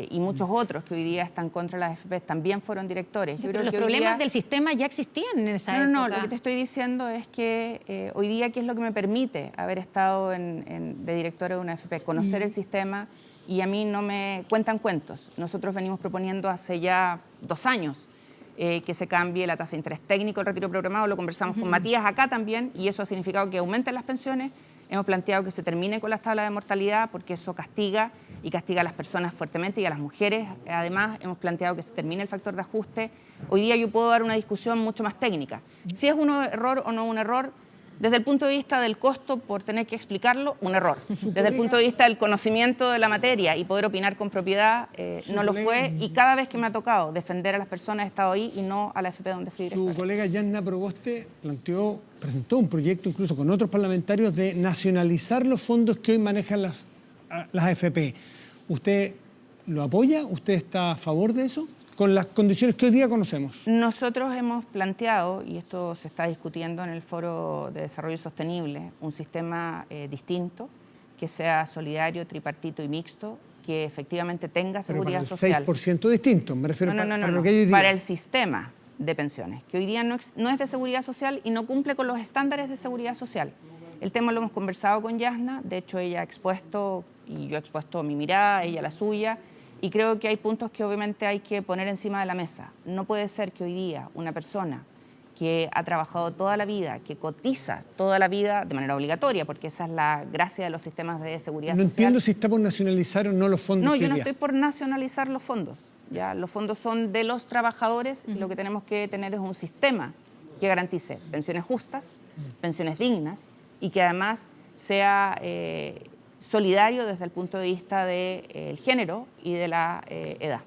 y muchos otros que hoy día están contra las AFP también fueron directores. Yo Pero creo los que hoy problemas día- del sistema ya existían en esa época. No, lo que te estoy diciendo es que hoy día, ¿qué es lo que me permite haber estado de directora de una AFP? Conocer el sistema, y a mí no me cuentan cuentos. Nosotros venimos proponiendo hace ya 2 años que se cambie la tasa de interés técnico, el retiro programado, lo conversamos con Matías acá también, y eso ha significado que aumenten las pensiones, Hemos planteado que se termine con las tablas de mortalidad porque eso castiga y castiga a las personas fuertemente y a las mujeres. Además, hemos planteado que se termine el factor de ajuste. Hoy día yo puedo dar una discusión mucho más técnica. Si es un error o no un error, desde el punto de vista del costo, por tener que explicarlo, un error. Desde el punto de vista del conocimiento de la materia y poder opinar con propiedad, no lo fue. Y cada vez que me ha tocado defender a las personas he estado ahí y no a la AFP donde fui directora. Su colega Yanna Proboste presentó un proyecto incluso con otros parlamentarios de nacionalizar los fondos que hoy manejan las AFP. ¿Usted lo apoya? ¿Usted está a favor de eso? Con las condiciones que hoy día conocemos. Nosotros hemos planteado, y esto se está discutiendo en el Foro de Desarrollo Sostenible, un sistema distinto, que sea solidario, tripartito y mixto, que efectivamente tenga seguridad social. 6% distinto, me refiero No, lo que hay hoy día. para el sistema de pensiones, que hoy día no es de seguridad social y no cumple con los estándares de seguridad social. El tema lo hemos conversado con Yasna, de hecho ella ha expuesto, y yo he expuesto mi mirada, ella la suya, y creo que hay puntos que obviamente hay que poner encima de la mesa. No puede ser que hoy día una persona que ha trabajado toda la vida, que cotiza toda la vida de manera obligatoria, porque esa es la gracia de los sistemas de seguridad social. No entiendo si está por nacionalizar o no los fondos. No, yo no estoy por nacionalizar los fondos. Ya, los fondos son de los trabajadores y lo que tenemos que tener es un sistema que garantice pensiones justas, pensiones dignas y que además sea solidario desde el punto de vista del género y de la edad.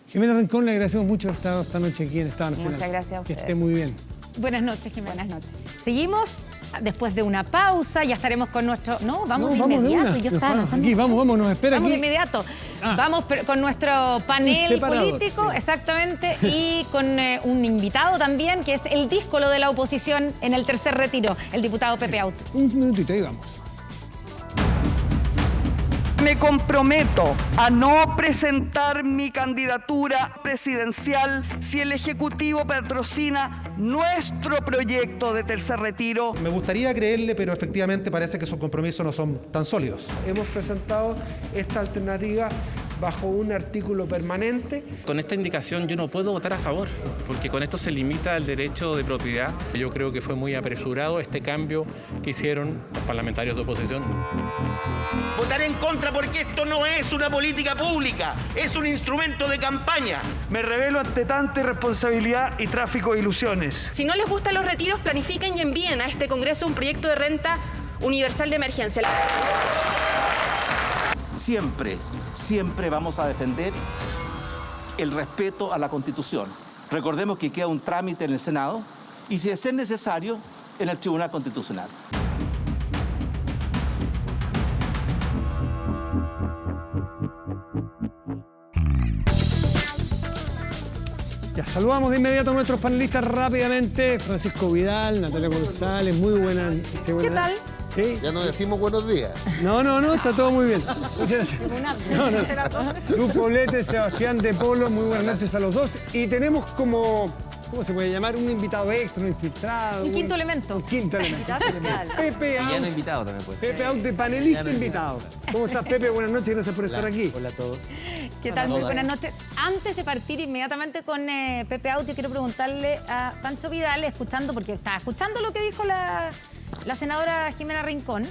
Jimena Rincón, le agradecemos mucho esta noche aquí en Estado Nacional. Muchas gracias a Que ustedes. esté muy bien. Buenas noches, Jimena. Buenas noches. Seguimos después de una pausa, ya estaremos con nuestro... No, vamos de vamos inmediato. una. Yo estaba lanzando Aquí, una vamos, pausa. nos espera Vamos aquí. de inmediato. Ah. Vamos con nuestro panel separador, político, sí. exactamente, y con un invitado también, que es el díscolo de la oposición en el tercer retiro, el diputado Pepe Out. Un minutito, ahí vamos. Me comprometo a no presentar mi candidatura presidencial si el Ejecutivo patrocina nuestro proyecto de tercer retiro. Me gustaría creerle, pero efectivamente parece que sus compromisos no son tan sólidos. Hemos presentado esta alternativa bajo un artículo permanente. Con esta indicación yo no puedo votar a favor, porque con esto se limita el derecho de propiedad. Yo creo que fue muy apresurado este cambio que hicieron los parlamentarios de oposición. Votaré en contra porque esto no es una política pública, es un instrumento de campaña. Me revelo ante tanta irresponsabilidad y tráfico de ilusiones. Si no les gustan los retiros, planifiquen y envíen a este Congreso un proyecto de renta universal de emergencia. Siempre vamos a defender el respeto a la Constitución. Recordemos que queda un trámite en el Senado y, si es necesario, en el Tribunal Constitucional. Ya, saludamos de inmediato a nuestros panelistas rápidamente. Francisco Vidal, Natalia González, muy buenas. Sí, ¿Qué tal? Sí. Ya nos decimos buenos días. No, está todo muy bien. Luz Poblete, Sebastián de Polo, muy buenas noches a los dos. Y tenemos como, ¿cómo se puede llamar? Un invitado extra, un infiltrado. Un quinto elemento. Un quinto elemento. Pepe Out. Ya no invitado también, pues. Pepe Out de panelista invitado. ¿Cómo estás, Pepe? Buenas noches, gracias por estar aquí. Hola a todos. ¿Qué tal? Muy buenas noches. Antes de partir inmediatamente con Pepe Out, yo quiero preguntarle a Pancho Vidal, porque estaba escuchando lo que dijo la senadora Jimena Rincón,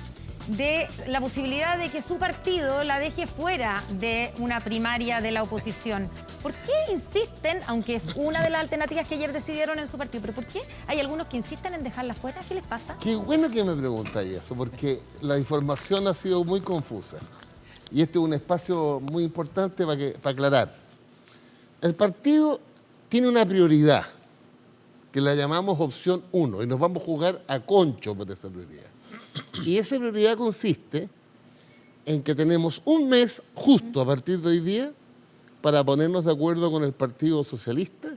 de la posibilidad de que su partido la deje fuera de una primaria de la oposición. ¿Por qué insisten, aunque es una de las alternativas que ayer decidieron en su partido, pero por qué hay algunos que insisten en dejarla fuera? ¿Qué les pasa? Qué bueno que me preguntáis eso, porque la información ha sido muy confusa. Y este es un espacio muy importante para aclarar. El partido tiene una prioridad, que la llamamos opción 1, y nos vamos a jugar a concho por esa prioridad. Y esa prioridad consiste en que tenemos un mes justo a partir de hoy día para ponernos de acuerdo con el Partido Socialista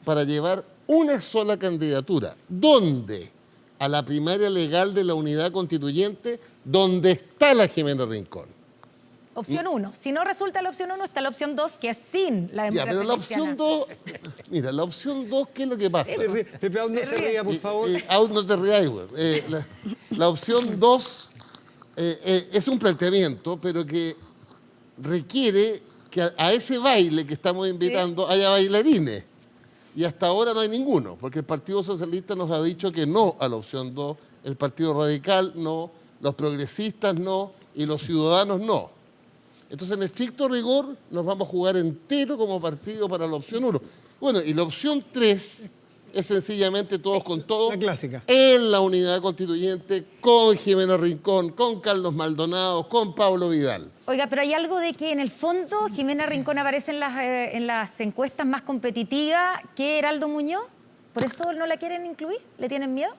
para llevar una sola candidatura. ¿Dónde? A la primaria legal de la unidad constituyente, donde está la Jimena Rincón. Opción 1. Si no resulta la opción 1, está la opción 2, que es sin la democracia Ya, pero la cristiana. opción 2, mira, la opción 2, ¿qué es lo que pasa? Pepe Out, no se ría, por favor. Out, no te rías, güey. La opción 2 es un planteamiento, pero que requiere que a ese baile que estamos invitando haya bailarines. Y hasta ahora no hay ninguno, porque el Partido Socialista nos ha dicho que no a la opción 2 el Partido Radical no, los progresistas no y los ciudadanos no. Entonces, en estricto rigor, nos vamos a jugar entero como partido para la opción 1. Bueno, y la opción 3 es sencillamente todos con todos. La clásica. En la unidad constituyente, con Jimena Rincón, con Carlos Maldonado, con Pablo Vidal. Oiga, pero hay algo de que en el fondo Jimena Rincón aparece en las encuestas más competitivas que Heraldo Muñoz. ¿Por eso no la quieren incluir? ¿Le tienen miedo?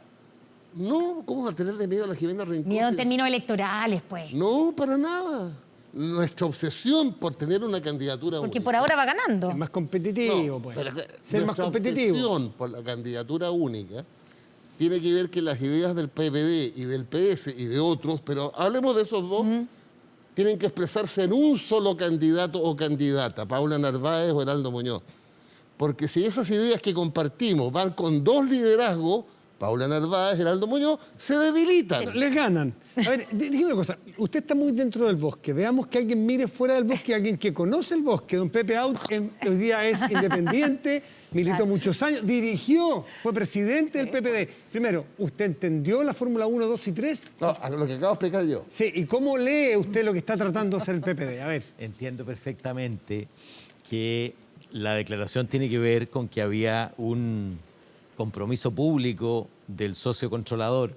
No, ¿cómo va a tenerle miedo a la Jimena Rincón? Miedo en términos electorales, pues. No, para nada. Nuestra obsesión por tener una candidatura Porque única. por ahora va ganando. Es más competitivo, No, pues. pero Ser más nuestra competitivo. obsesión por la candidatura única tiene que ver que las ideas del PPD y del PS y de otros, pero hablemos de esos dos, tienen que expresarse en un solo candidato o candidata, Paula Narváez o Heraldo Muñoz. Porque si esas ideas que compartimos van con dos liderazgos, Paula Narváez, Heraldo Muñoz, se debilitan. Les ganan. A ver, dígame una cosa. Usted está muy dentro del bosque. Veamos que alguien mire fuera del bosque, alguien que conoce el bosque. Don Pepe Out hoy día es independiente, militó muchos años, dirigió, fue presidente del PPD. Primero, ¿usted entendió la Fórmula 1, 2 y 3? No, a lo que acabo de explicar yo. Sí, ¿y cómo lee usted lo que está tratando de hacer el PPD? A ver. Entiendo perfectamente que la declaración tiene que ver con que había un compromiso público del socio controlador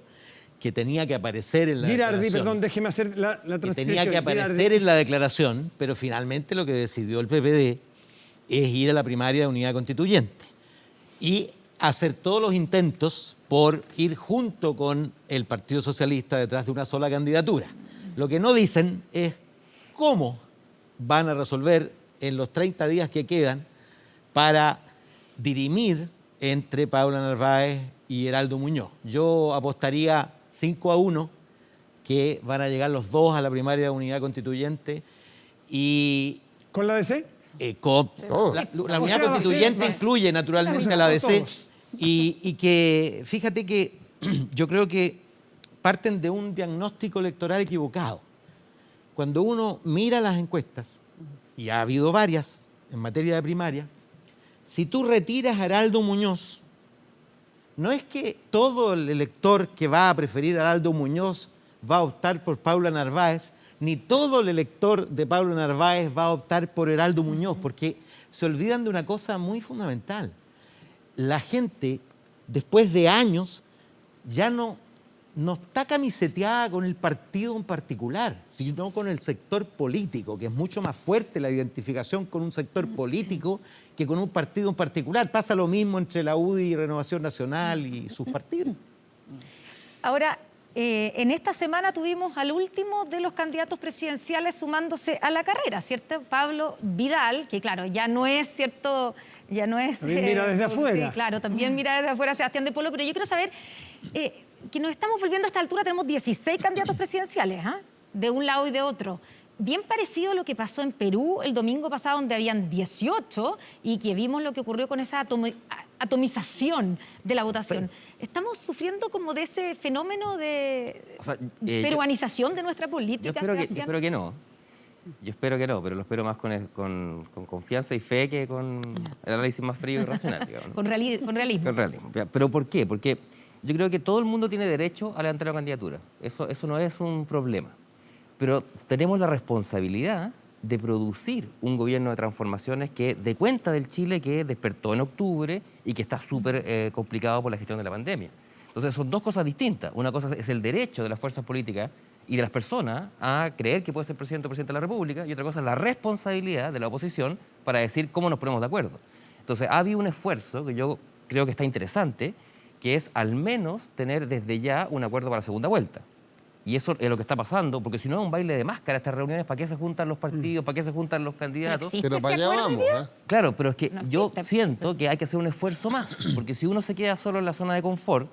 que tenía que aparecer en la Girardi, declaración. perdón, déjeme hacer la Que transcripción. tenía que aparecer en la declaración, pero finalmente lo que decidió el PPD es ir a la primaria de unidad constituyente y hacer todos los intentos por ir junto con el Partido Socialista detrás de una sola candidatura. Lo que no dicen es cómo van a resolver en los 30 días que quedan para dirimir entre Paula Narváez y Heraldo Muñoz. Yo apostaría 5-1 que van a llegar los dos a la primaria de unidad constituyente y... ¿Con la DC? La unidad constituyente influye naturalmente a la DC y que, fíjate que yo creo que parten de un diagnóstico electoral equivocado. Cuando uno mira las encuestas, y ha habido varias en materia de primaria, si tú retiras a Heraldo Muñoz, no es que todo el elector que va a preferir a Heraldo Muñoz va a optar por Paula Narváez, ni todo el elector de Paula Narváez va a optar por Heraldo Muñoz, porque se olvidan de una cosa muy fundamental. La gente, después de años, ya no está camiseteada con el partido en particular, sino con el sector político, que es mucho más fuerte la identificación con un sector político que con un partido en particular. Pasa lo mismo entre la UDI y Renovación Nacional y sus partidos. Ahora, en esta semana tuvimos al último de los candidatos presidenciales sumándose a la carrera, ¿cierto? Pablo Vidal, que claro, ya no es, ¿cierto? Ya no es... También mira desde afuera. Sí, claro, también mira desde afuera Sebastián de Polo, pero yo quiero saber... que nos estamos volviendo a esta altura, tenemos 16 candidatos presidenciales, de un lado y de otro. Bien parecido a lo que pasó en Perú el domingo pasado, donde habían 18 y que vimos lo que ocurrió con esa atomización de la votación. ¿Estamos sufriendo como de ese fenómeno de peruanización de nuestra política? Yo espero que no. Yo espero que no, pero lo espero más con confianza y fe que con el análisis más frío y racional. Digamos, ¿no? Con realismo. Con realismo. ¿Pero por qué? Porque yo creo que todo el mundo tiene derecho a levantar una candidatura. Eso no es un problema. Pero tenemos la responsabilidad de producir un gobierno de transformaciones que dé cuenta del Chile que despertó en octubre y que está súper complicado por la gestión de la pandemia. Entonces son dos cosas distintas. Una cosa es el derecho de las fuerzas políticas y de las personas a creer que puede ser presidente o presidenta de la República, y otra cosa es la responsabilidad de la oposición para decir cómo nos ponemos de acuerdo. Entonces ha habido un esfuerzo que yo creo que está interesante, que es al menos tener desde ya un acuerdo para la segunda vuelta. Y eso es lo que está pasando, porque si no es un baile de máscara estas reuniones, ¿para qué se juntan los partidos? ¿Para qué se juntan los candidatos? Pero para allá vamos, ¿eh? Claro, pero es que yo siento que hay que hacer un esfuerzo más, porque si uno se queda solo en la zona de confort,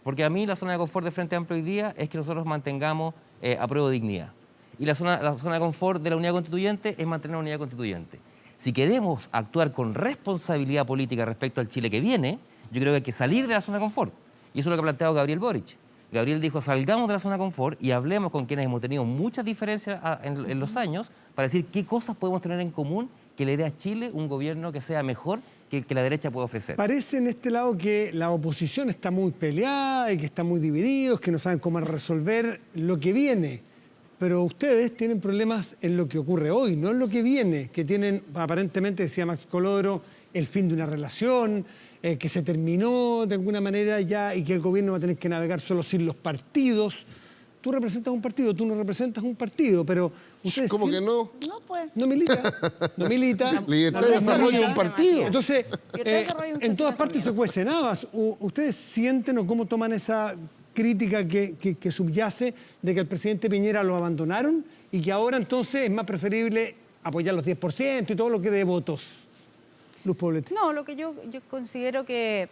porque a mí la zona de confort de Frente Amplio hoy día es que nosotros mantengamos apruebo dignidad. Y la zona de confort de la unidad constituyente es mantener la unidad constituyente. Si queremos actuar con responsabilidad política respecto al Chile que viene, yo creo que hay que salir de la zona de confort. Y eso es lo que ha planteado Gabriel Boric. Gabriel dijo, salgamos de la zona de confort y hablemos con quienes hemos tenido muchas diferencias en los años para decir qué cosas podemos tener en común que le dé a Chile un gobierno que sea mejor que la derecha puede ofrecer. Parece en este lado que la oposición está muy peleada y que está muy divididos, que no saben cómo resolver lo que viene. Pero ustedes tienen problemas en lo que ocurre hoy, no en lo que viene, que tienen, aparentemente, decía Max Colodro, el fin de una relación, que se terminó de alguna manera ya y que el gobierno va a tener que navegar solo sin los partidos. Tú representas un partido, tú no representas un partido, pero ustedes... ¿Cómo que no? No, pues. No milita, no milita. Libertad de desarrollo de un partido. Entonces, en todas partes se cuecen habas. ¿Ustedes sienten o cómo toman esa crítica que subyace de que el presidente Piñera lo abandonaron y que ahora entonces es más preferible apoyar los 10% y todo lo que dé votos? Luz Poblete. No, lo que yo considero que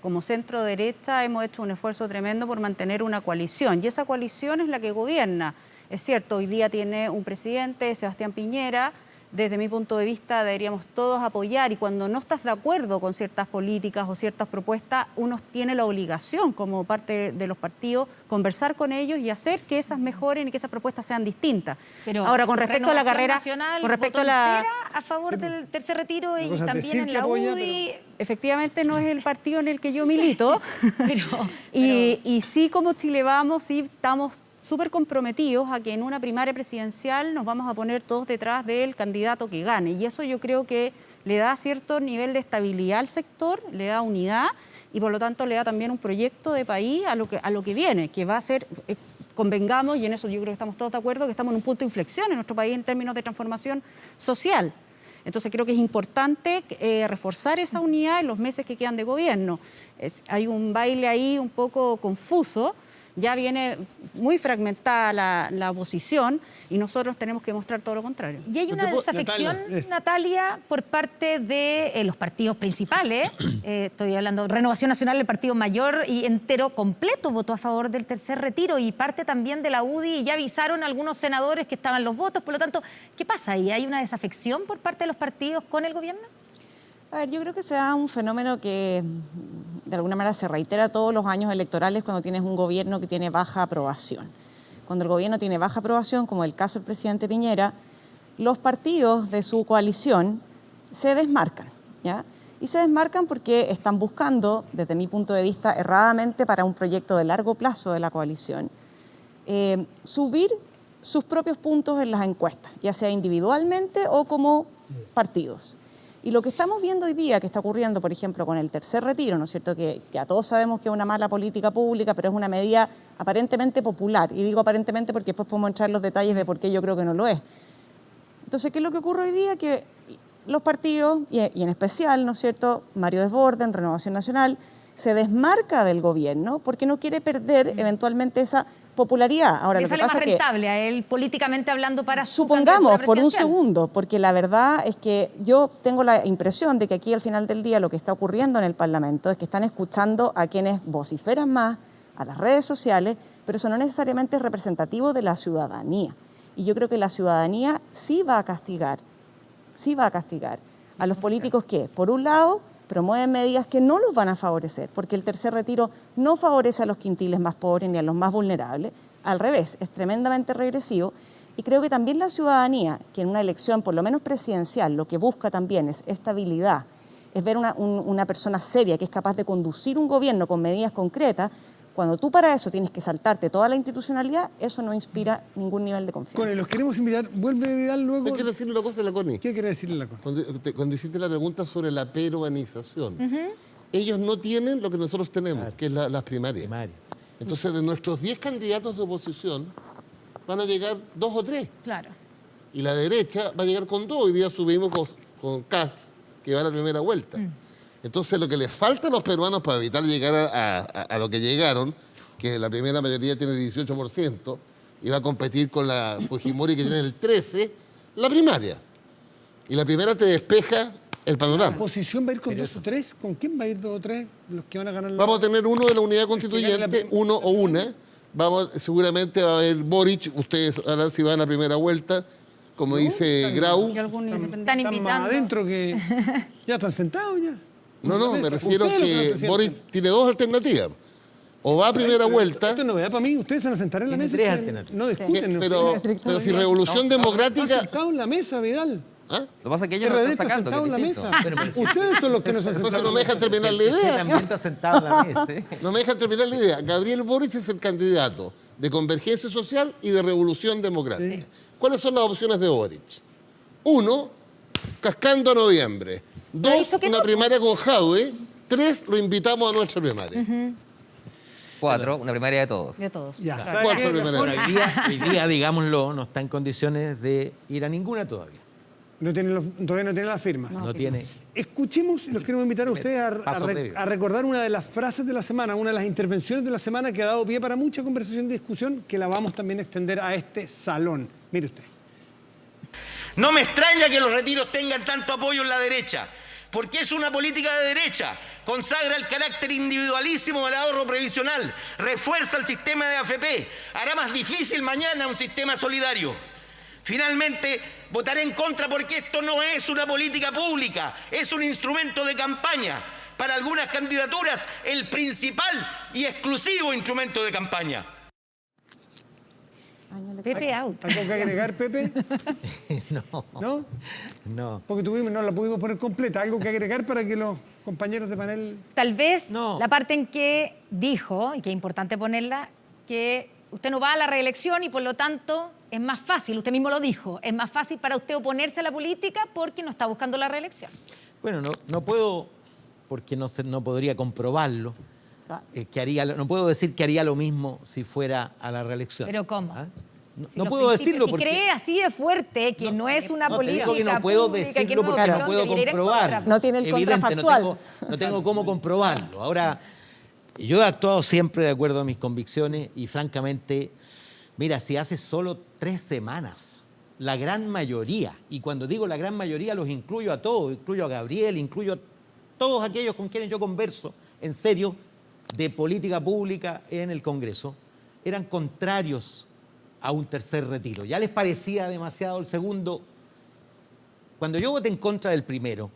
como centro derecha hemos hecho un esfuerzo tremendo por mantener una coalición y esa coalición es la que gobierna. Es cierto, hoy día tiene un presidente, Sebastián Piñera. Desde mi punto de vista deberíamos todos apoyar y cuando no estás de acuerdo con ciertas políticas o ciertas propuestas, uno tiene la obligación como parte de los partidos conversar con ellos y hacer que esas mejoren y que esas propuestas sean distintas. Pero ahora, con respecto a la carrera, Nacional, con respecto votó a la entera a favor del tercer retiro y cosa es también decir en que la apoya, UDI. efectivamente no es el partido en el que yo milito, Pero y sí como Chile Vamos, sí estamos súper comprometidos a que en una primaria presidencial nos vamos a poner todos detrás del candidato que gane. Y eso yo creo que le da cierto nivel de estabilidad al sector, le da unidad y por lo tanto le da también un proyecto de país a lo que viene, que va a ser, convengamos, y en eso yo creo que estamos todos de acuerdo, que estamos en un punto de inflexión en nuestro país en términos de transformación social. Entonces creo que es importante reforzar esa unidad en los meses que quedan de gobierno. Hay un baile ahí un poco confuso. Ya viene muy fragmentada la oposición y nosotros tenemos que mostrar todo lo contrario. Y hay una desafección, Natalia, por parte de los partidos principales. Estoy hablando de Renovación Nacional, el partido mayor y entero completo votó a favor del tercer retiro y parte también de la UDI. Y ya avisaron a algunos senadores que estaban los votos. Por lo tanto, ¿qué pasa ahí? ¿Hay una desafección por parte de los partidos con el gobierno? A ver, yo creo que se da un fenómeno que de alguna manera se reitera todos los años electorales cuando tienes un gobierno que tiene baja aprobación. Cuando el gobierno tiene baja aprobación, como el caso del presidente Piñera, los partidos de su coalición se desmarcan, ¿ya? Y se desmarcan porque están buscando, desde mi punto de vista, erradamente para un proyecto de largo plazo de la coalición, subir sus propios puntos en las encuestas, ya sea individualmente o como partidos. Y lo que estamos viendo hoy día, que está ocurriendo, por ejemplo, con el tercer retiro, ¿no es cierto?, que a todos sabemos que es una mala política pública, pero es una medida aparentemente popular. Y digo aparentemente porque después podemos entrar en los detalles de por qué yo creo que no lo es. Entonces, ¿qué es lo que ocurre hoy día? Que los partidos, y en especial, ¿no es cierto?, Mario Desbordes, Renovación Nacional, se desmarca del gobierno porque no quiere perder eventualmente esa popularidad. Ahora, le sale más rentable a él políticamente hablando para su supongamos por un segundo, porque la verdad es que yo tengo la impresión de que aquí al final del día lo que está ocurriendo en el Parlamento es que están escuchando a quienes vociferan más, a las redes sociales, pero eso no necesariamente es representativo de la ciudadanía. Y yo creo que la ciudadanía sí va a castigar a los políticos que, por un lado, promueven medidas que no los van a favorecer, porque el tercer retiro no favorece a los quintiles más pobres ni a los más vulnerables, al revés, es tremendamente regresivo, y creo que también la ciudadanía, que en una elección, por lo menos presidencial, lo que busca también es estabilidad, es ver una persona seria que es capaz de conducir un gobierno con medidas concretas. Cuando tú para eso tienes que saltarte toda la institucionalidad, eso no inspira ningún nivel de confianza. Connie, los queremos invitar. Vuelve Vidal luego. Yo quiero decirle una cosa a la Connie. ¿Qué quiere decirle la Connie? Cuando hiciste la pregunta sobre la peruanización, ellos no tienen lo que nosotros tenemos, que es las primarias. Entonces, de nuestros 10 candidatos de oposición, van a llegar 2 o 3. Claro. Y la derecha va a llegar con 2. Hoy día subimos con Kast, que va a la primera vuelta. Entonces, lo que les falta a los peruanos para evitar llegar a lo que llegaron, que la primera mayoría tiene 18%, y va a competir con la Fujimori que tiene el 13%, la primaria. Y la primera te despeja el panorama. ¿La oposición va a ir con 2 o 3? ¿Con quién va a ir 2 o 3? Los que van a ganar Vamos a tener uno de la unidad constituyente, uno o una. Seguramente va a haber Boric, ustedes verán si van a primera vuelta, como dice Grau. Están invitando. Adentro que ya están sentados ya. No, me refiero a que Boris tiene 2 alternativas. O va a primera vuelta. Esto es novedad para mí. Ustedes se van a sentar en la mesa. 3 alternativas. No discuten. Pero si Revolución Democrática. Está sentado en la mesa, Vidal. ¿Ah? Lo que pasa es que ellos no RD están sacando. sentado en la que es mesa. distinto. Ustedes son los que nos han Entonces sentado. no me dejan terminar la Se idea. también está sentado en la mesa. No me dejan terminar la idea. Gabriel Boric es el candidato de Convergencia Social y de Revolución Democrática. ¿Cuáles son las opciones de Boric? 1, cascando a noviembre. 2, una primaria con Jadwe. 3, lo invitamos a nuestra primaria. 4, una primaria de todos. De todos. Ya, Claro. ¿sabe ¿Cuál qué? fue la primaria? Hoy día, digámoslo, no está en condiciones de ir a ninguna todavía. Todavía no tiene las firmas. No tiene. Escuchemos, y los queremos invitar a ustedes Paso previo. a recordar una de las frases de la semana, una de las intervenciones de la semana que ha dado pie para mucha conversación y discusión, que la vamos también a extender a este salón. Mire usted. No me extraña que los retiros tengan tanto apoyo en la derecha, porque es una política de derecha, consagra el carácter individualísimo del ahorro previsional, refuerza el sistema de AFP, hará más difícil mañana un sistema solidario. Finalmente, votaré en contra porque esto no es una política pública, es un instrumento de campaña. Para algunas candidaturas, el principal y exclusivo instrumento de campaña. Pepe out. ¿Algo que agregar, Pepe? No. ¿No? No. Porque no la pudimos poner completa. ¿Algo que agregar para que los compañeros de panel... Tal vez No. la parte en que dijo, y que es importante ponerla, que usted no va a la reelección y por lo tanto es más fácil, usted mismo lo dijo, es más fácil para usted oponerse a la política porque no está buscando la reelección. Bueno, no puedo, porque no podría comprobarlo, no puedo decir que haría lo mismo si fuera a la reelección. ¿Pero cómo? ¿Ah? Si No los puedo principios- decirlo si porque... cree así de fuerte que no es una No, te política digo que no puedo pública, que decirlo no es porque una no puedo opción, debería ir en comprobarlo. contra. No tiene el Evidente, contrafactual. no tengo cómo comprobarlo. Ahora, yo he actuado siempre de acuerdo a mis convicciones y francamente, mira, si hace solo 3 semanas, la gran mayoría, y cuando digo la gran mayoría los incluyo a todos, incluyo a Gabriel, incluyo a todos aquellos con quienes yo converso, en serio, de política pública en el Congreso, eran contrarios a un tercer retiro. Ya les parecía demasiado el segundo. Cuando yo voté en contra del primero,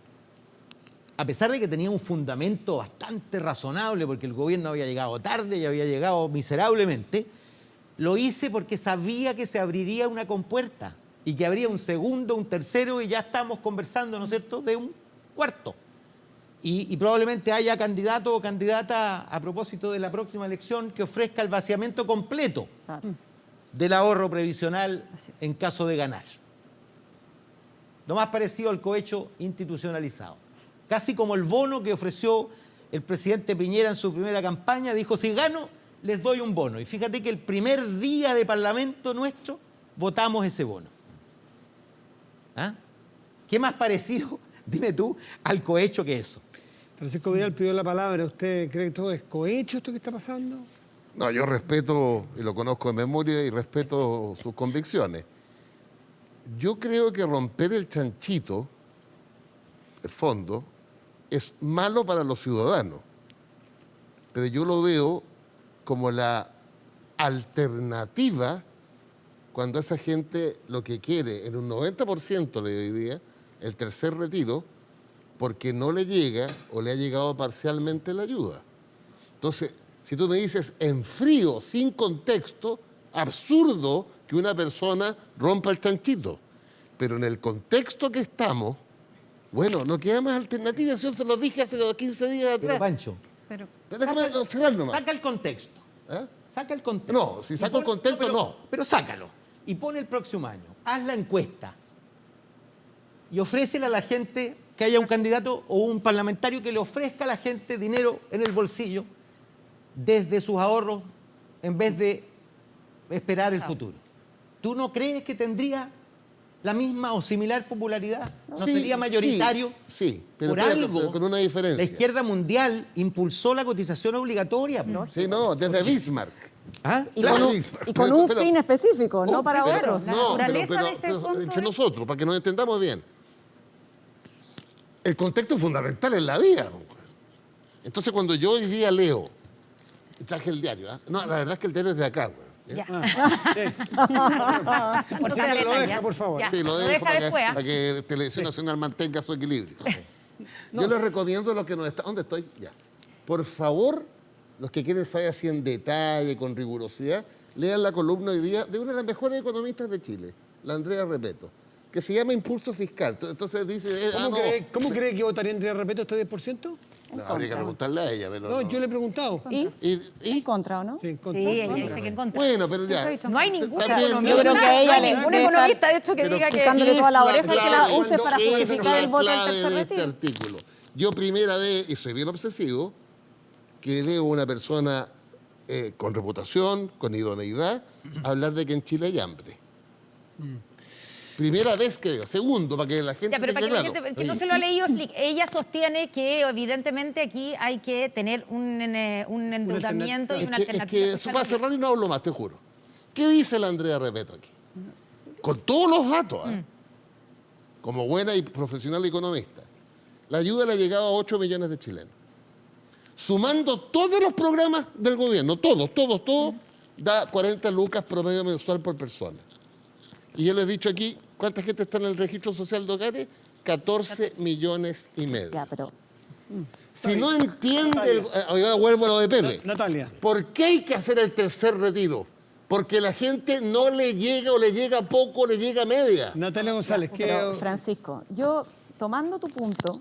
a pesar de que tenía un fundamento bastante razonable, porque el gobierno había llegado tarde y había llegado miserablemente, lo hice porque sabía que se abriría una compuerta y que habría un segundo, un tercero, y ya estamos conversando, ¿no es cierto?, de un cuarto. Y probablemente haya candidato o candidata a propósito de la próxima elección que ofrezca el vaciamiento completo del ahorro previsional en caso de ganar. Lo más parecido al cohecho institucionalizado. Casi como el bono que ofreció el presidente Piñera en su primera campaña, dijo, si gano, les doy un bono. Y fíjate que el primer día de Parlamento nuestro, votamos ese bono. ¿Ah? ¿Qué más parecido, dime tú, al cohecho que eso? Francisco Vidal pidió la palabra. ¿Usted cree que todo es cohecho esto que está pasando? No, yo respeto, y lo conozco de memoria, y respeto sus convicciones. Yo creo que romper el chanchito, el fondo, es malo para los ciudadanos. Pero yo lo veo como la alternativa cuando esa gente lo que quiere, en un 90% de hoy día, el tercer retiro, porque no le llega o le ha llegado parcialmente la ayuda. Entonces, si tú me dices en frío, sin contexto, absurdo que una persona rompa el chanchito. Pero en el contexto que estamos, bueno, no queda más alternativa. Yo se lo dije hace 15 días atrás. Pero Pancho, Pero déjame cerrar nomás. saca el contexto. ¿Eh? Saca el contexto. No, si saco el contexto, no. Pero sácalo. Y pone el próximo año. Haz la encuesta. Y ofrécele a la gente que haya un candidato o un parlamentario que le ofrezca a la gente dinero en el bolsillo desde sus ahorros en vez de esperar el futuro. ¿Tú no crees que tendría la misma o similar popularidad? ¿No Sí, sería mayoritario? Sí, pero por espérate, algo. con una diferencia. La izquierda mundial impulsó la cotización obligatoria. Sí, no, desde Bismarck. ¿Ah? Y Claro, con un, Bismarck. y con un Pero- fin específico, no para pero- otros. No, naturaleza pero de ese fondo entre es- nosotros, para que nos entendamos bien. El contexto es fundamental en la vida. Entonces, cuando yo hoy día leo, traje el diario, ¿ah? No, la verdad es que el diario es de acá, güey. Ya. Por se favor, lo meta, deja, ya. por favor. Ya. Sí, lo Lo dejo deja para después, ¿ah? que Televisión Nacional mantenga su equilibrio. Yo les recomiendo los que nos están... ¿Dónde estoy? Ya. Por favor, los que quieren saber así en detalle, con rigurosidad, lean la columna hoy día de una de las mejores economistas de Chile, la Andrea Repeto. que se llama impulso fiscal. Entonces dice... ¿Cómo cree que votaría Andrea Repetto este 10%? No, habría que preguntarle a ella. Pero no, yo le he preguntado. ¿Y? ¿En contra o no? Sí, en contra. Sí, ella dice que en contra. Bueno, pero ya. No hay ningún También, yo creo que a ella le ningún economista, de hecho, que diga que... Picándole toda la oreja y que la use cuando para es justificar el voto del clave tercer de este retiro. artículo. Yo primera vez, y soy bien obsesivo, que leo a una persona con reputación, con idoneidad, hablar de que en Chile hay hambre. Primera vez que veo. Segundo, para que la gente... Ya, pero para que la gente que no se lo ha leído, ella sostiene que evidentemente aquí hay que tener un endeudamiento y una alternativa. Es que eso va a cerrar y no hablo más, te juro. ¿Qué dice la Andrea Repetto aquí? Con todos los datos, como buena y profesional economista. La ayuda le ha llegado a 8 millones de chilenos. Sumando todos los programas del gobierno, todos, da 40 lucas promedio mensual por persona. Y yo les he dicho aquí, ¿cuánta gente está en el registro social de hogares? 14 millones y medio. Ya, pero... Si no entiende, ahora vuelvo a lo de Pepe. Natalia. ¿Por qué hay que hacer el tercer retiro? Porque la gente no le llega o le llega poco, le llega media. Natalia González, Pero, Francisco, yo tomando tu punto,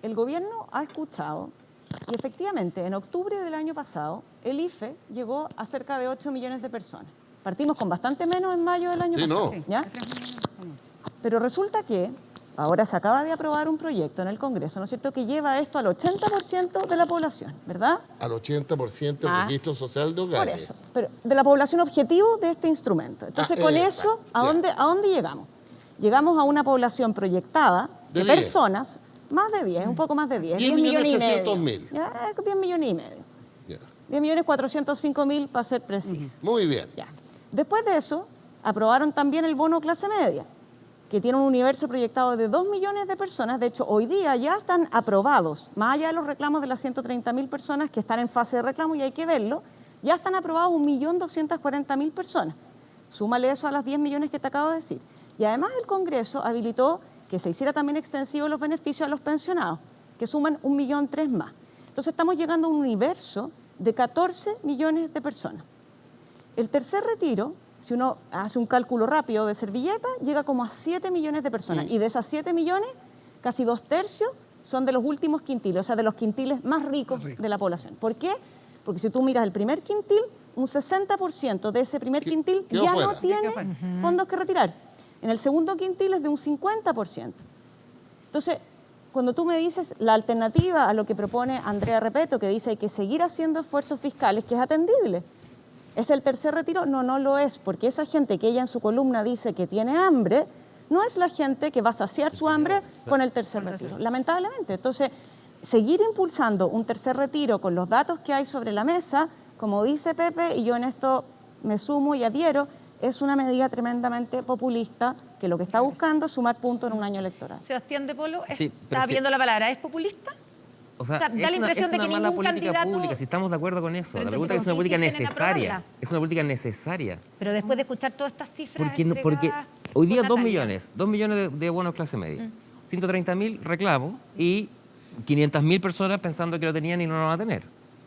el gobierno ha escuchado y efectivamente en octubre del año pasado el IFE llegó a cerca de 8 millones de personas. Partimos con bastante menos en mayo del año pasado. ¿Ya? Pero resulta que ahora se acaba de aprobar un proyecto en el Congreso, ¿no es cierto?, que lleva esto al 80% de la población, ¿verdad? Al 80% del registro social de hogares. Por eso, pero de la población objetivo de este instrumento. Entonces, con eso, ¿a dónde llegamos? Llegamos a una población proyectada de personas, más de 10, un poco más de 10. 10 millones y medio. Ya, 10 millones y medio. 10 millones 405.000 para ser preciso. Muy bien. Ya. Después de eso, aprobaron también el bono clase media, que tiene un universo proyectado de 2 millones de personas. De hecho, hoy día ya están aprobados, más allá de los reclamos de las 130.000 personas que están en fase de reclamo y hay que verlo, ya están aprobados 1.240.000 personas. Súmale eso a las 10 millones que te acabo de decir. Y además el Congreso habilitó que se hiciera también extensivo los beneficios a los pensionados, que suman 1,3 millones más. Entonces estamos llegando a un universo de 14 millones de personas. El tercer retiro, si uno hace un cálculo rápido de servilleta, llega como a 7 millones de personas. Y de esas 7 millones, casi 2/3 son de los últimos quintiles, o sea, de los quintiles más ricos de la población. ¿Por qué? Porque si tú miras el primer quintil, un 60% de ese primer quintil ya no tiene fondos que retirar. En el segundo quintil es de un 50%. Entonces, cuando tú me dices la alternativa a lo que propone Andrea Repetto, que dice hay que seguir haciendo esfuerzos fiscales, que es atendible, ¿es el tercer retiro? No, no lo es, porque esa gente que ella en su columna dice que tiene hambre, no es la gente que va a saciar su hambre con el tercer retiro, lamentablemente. Entonces, seguir impulsando un tercer retiro con los datos que hay sobre la mesa, como dice Pepe, y yo en esto me sumo y adhiero, es una medida tremendamente populista que lo que está buscando es sumar puntos en un año electoral. Sebastián de Polo, Sí, estaba viendo la palabra, ¿es populista? O sea, da la impresión de que mala ningún política candidato... pública, si estamos de acuerdo con eso. Pero La pregunta es entonces, una política ¿cómo insisten en necesaria. aprobarla? Es una política necesaria. Pero después de escuchar todas estas cifras Porque hoy día por 2 Natalia. millones de bonos clase media, 130.000 reclamos y 500.000 personas pensando que lo tenían y no lo van a tener.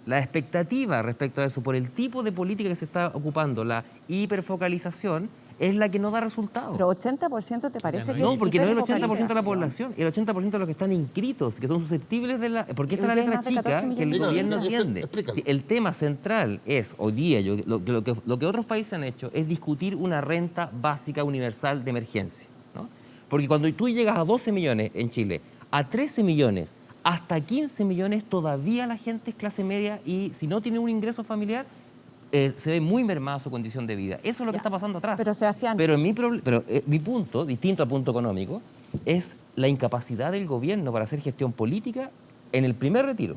La expectativa respecto a eso, por el tipo de política que se está ocupando, la hiperfocalización, es la que no da resultados. Pero 80% te parece que No, es porque no es el 80% de la hiperfocalización. población, el 80% de los que están inscritos, que son susceptibles de la... Porque esta es la ¿Y qué letra más de chica 14 que el millones? gobierno Explícalo. entiende. Explícalo. Sí, el tema central es, hoy día, lo que otros países han hecho, es discutir una renta básica universal de emergencia, ¿no? Porque cuando tú llegas a 12 millones en Chile, a 13 millones, hasta 15 millones, todavía la gente es clase media y si no tiene un ingreso familiar, se ve muy mermada su condición de vida. Eso es lo que está pasando atrás. Pero Sebastián... Pero mi punto, distinto al punto económico, es la incapacidad del gobierno para hacer gestión política en el primer retiro,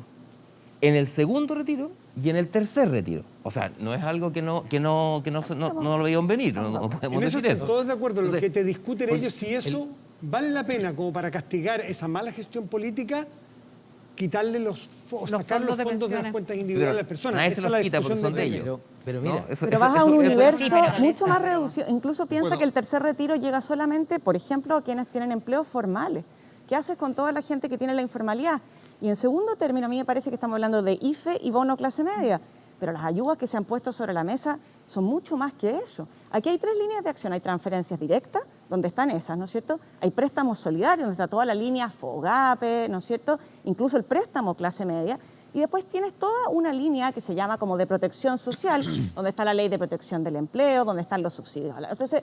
en el segundo retiro y en el tercer retiro. O sea, no es algo que no lo veían venir, no podemos En eso decir estamos eso. todos de acuerdo. Lo Entonces, que te discuten ellos, si eso vale la pena como para castigar esa mala gestión política, quitarle sacar los fondos de las cuentas individuales de las personas. Nadie Esa se es los la quita porque discusión son de de ellos. Pero mira, ¿no? Pero vas a un universo pero mucho más reducido. Incluso piensa Bueno. que el tercer retiro llega solamente, por ejemplo, a quienes tienen empleos formales. ¿Qué haces con toda la gente que tiene la informalidad? Y en segundo término, a mí me parece que estamos hablando de IFE y bono clase media. Pero las ayudas que se han puesto sobre la mesa son mucho más que eso. Aquí hay 3 líneas de acción. Hay transferencias directas, donde están esas, ¿no es cierto? Hay préstamos solidarios, donde está toda la línea FOGAPE, ¿no es cierto? Incluso el préstamo clase media. Y después tienes toda una línea que se llama como de protección social, donde está la ley de protección del empleo, donde están los subsidios. Entonces,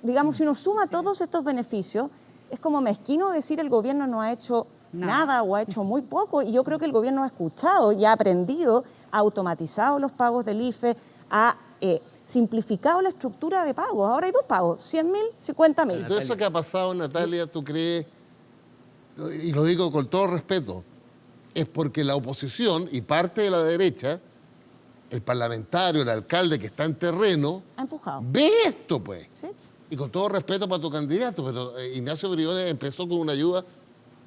digamos, si uno suma todos estos beneficios, es como mezquino decir el gobierno no ha hecho nada o ha hecho muy poco. Y yo creo que el gobierno ha escuchado y ha aprendido, ha automatizado los pagos del IFE, ha simplificado la estructura de pagos. Ahora hay 2 pagos, 100.000, 50.000. Y todo eso que ha pasado, Natalia, ¿tú crees, y lo digo con todo respeto, es porque la oposición y parte de la derecha, el parlamentario, el alcalde que está en terreno, ha empujado, ve esto, pues? ¿Sí? Y con todo respeto para tu candidato, pero Ignacio Briones empezó con una ayuda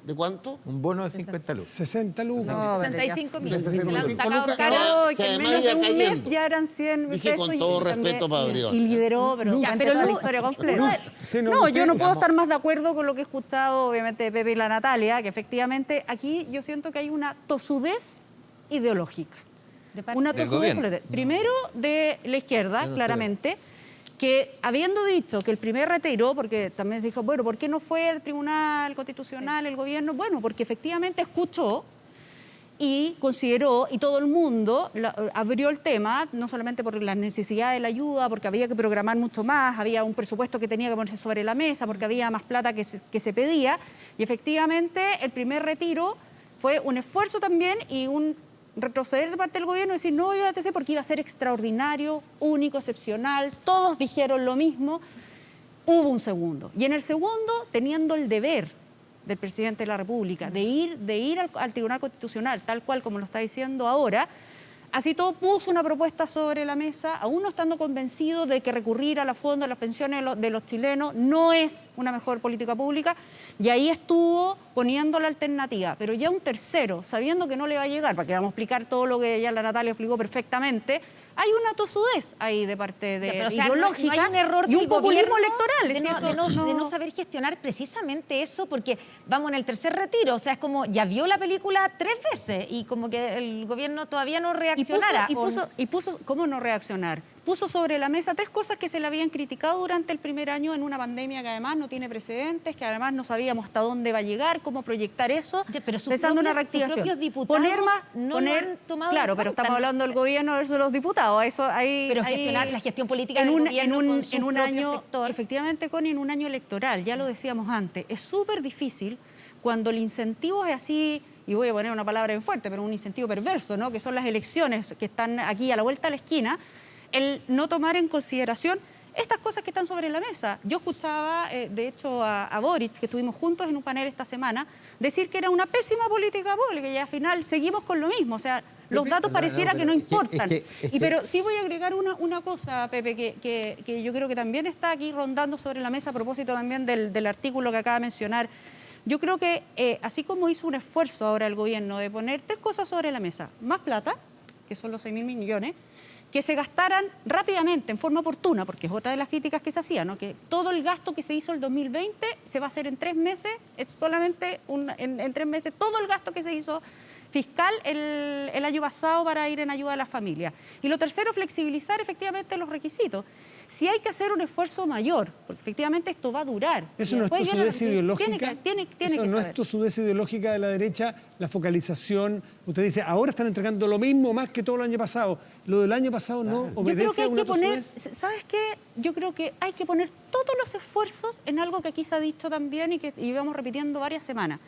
¿de cuánto? Un bono de 50 lucas. 60 lucas. No, 65.000. 65 Se la han lucas. sacado caro. Que Que en además menos de iba un mes cayendo. ya eran 100 Dije pesos. con todo y respeto también- para Briones. Y lideró, pero Luz, ante pero toda la Luz, historia completa. Luz, sí, No, yo no puedo digamos- estar más de acuerdo con lo que he escuchado, obviamente, de Pepe y la Natalia, que efectivamente aquí yo siento que hay una tosudez ideológica. Una Del tosudez gobierno. política. Primero de la izquierda, claramente, que habiendo dicho que el primer retiro, porque también se dijo, bueno, ¿por qué no fue el Tribunal Constitucional, el gobierno? Bueno, porque efectivamente escuchó y consideró, y todo el mundo abrió el tema, no solamente por la necesidad de la ayuda, porque había que programar mucho más, había un presupuesto que tenía que ponerse sobre la mesa, porque había más plata que se pedía, y efectivamente el primer retiro fue un esfuerzo también y un retroceder de parte del gobierno y decir no voy a la TC porque iba a ser extraordinario, único, excepcional, todos dijeron lo mismo. Hubo un segundo. Y en el segundo, teniendo el deber del presidente de la República de ir al Tribunal Constitucional, tal cual como lo está diciendo ahora, así todo puso una propuesta sobre la mesa, aún no estando convencido de que recurrir a la fonda de las pensiones de los chilenos no es una mejor política pública, y ahí estuvo poniendo la alternativa. Pero ya un tercero, sabiendo que no le va a llegar, para que vamos a explicar todo lo que ya la Natalia explicó perfectamente, hay una tosudez ahí de parte de Pero, o sea, ideológica no hay un error y un del populismo gobierno electoral. de no saber gestionar precisamente eso, porque vamos en el tercer retiro, o sea, es como ya vio la película 3 veces y como que el gobierno todavía no reaccionara. Y puso, ¿cómo no reaccionar? Puso sobre la mesa 3 cosas que se le habían criticado durante el primer año en una pandemia que además no tiene precedentes, que además no sabíamos hasta dónde va a llegar, cómo proyectar eso, Pero sus pensando en una propios reactivación. diputados no lo han tomado en claro, pero cuenta. estamos hablando del gobierno versus los diputados. Eso ahí, Pero ahí- gestionar la gestión política en del un, gobierno en un, con su en un propio año, sector. efectivamente, Connie, en un año electoral, ya lo decíamos antes, es súper difícil cuando el incentivo es así, y voy a poner una palabra bien fuerte, pero un incentivo perverso, ¿no? Que son las elecciones que están aquí a la vuelta de la esquina, el no tomar en consideración estas cosas que están sobre la mesa. Yo escuchaba, de hecho, a Boric, que estuvimos juntos en un panel esta semana, decir que era una pésima política pública y al final seguimos con lo mismo. O sea, los datos pareciera que no importan. Pero sí voy a agregar una cosa, Pepe, que yo creo que también está aquí rondando sobre la mesa a propósito también del artículo que acaba de mencionar. Yo creo que así como hizo un esfuerzo ahora el gobierno de poner 3 cosas sobre la mesa, más plata, que son los 6.000 millones, que se gastaran rápidamente, en forma oportuna, porque es otra de las críticas que se hacía, ¿no? Que todo el gasto que se hizo el 2020 se va a hacer en 3 meses, es solamente en 3 meses, todo el gasto que se hizo fiscal el año pasado para ir en ayuda a las familias. Y lo tercero, flexibilizar efectivamente los requisitos. Si hay que hacer un esfuerzo mayor, porque efectivamente esto va a durar. ¿Eso no es Después viene la- tosudez ideológica? Tiene ¿Eso que no saber. es tosudez ideológica de la derecha? La focalización, usted dice, ahora están entregando lo mismo más que todo el año pasado. Lo del año pasado no Yo creo obedece que a hay una que poner, tosudez. ¿sabes qué? Yo creo que hay que poner todos los esfuerzos en algo que aquí se ha dicho también y que íbamos repitiendo varias semanas.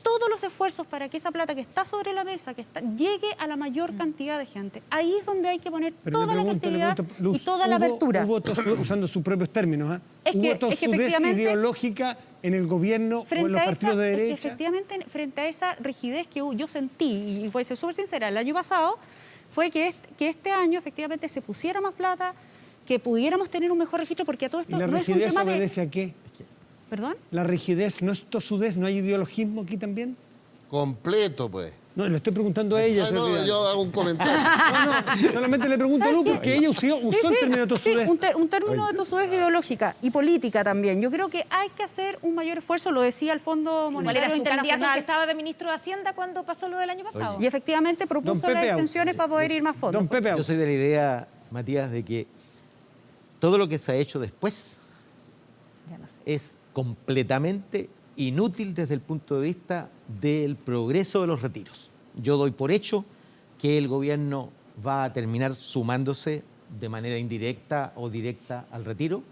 Todos los esfuerzos para que esa plata que está sobre la mesa, llegue a la mayor cantidad de gente. Ahí es donde hay que poner Pero toda le la pregunto, cantidad Luz, y toda la apertura. Hubo tosudez, usando sus propios términos, ¿ah? Es que- ¿Hubo es que tosudez efectivamente- ideológica en el gobierno o en los partidos de es que derecha? efectivamente, frente a esa rigidez que yo sentí, y voy a ser súper sincera, el año pasado, fue que este año efectivamente se pusiera más plata, que pudiéramos tener un mejor registro, porque a todo ¿Y esto la no es un rigidez tema de... obedece a qué? ¿Perdón? ¿La rigidez no es tosudez? ¿No hay ideologismo aquí también? Completo, pues. No, le estoy preguntando a ella. Ah, no, señor Vidal. yo hago un comentario. No, solamente le pregunto a Lu, porque ella usó el término de tosudez. Sí, un término de tosudez ideológica y política también. Yo creo que hay que hacer un mayor esfuerzo, lo decía el Fondo ¿Cuál Monetario era su candidato Internacional. que estaba de ministro de Hacienda cuando pasó lo del año pasado? Y efectivamente propuso Don las Pepe extensiones para poder ir más fondos. Don Pepe, Yo soy de la idea, Matías, de que todo lo que se ha hecho después es completamente inútil desde el punto de vista del progreso de los retiros. Yo doy por hecho que el gobierno va a terminar sumándose de manera indirecta o directa al retiro,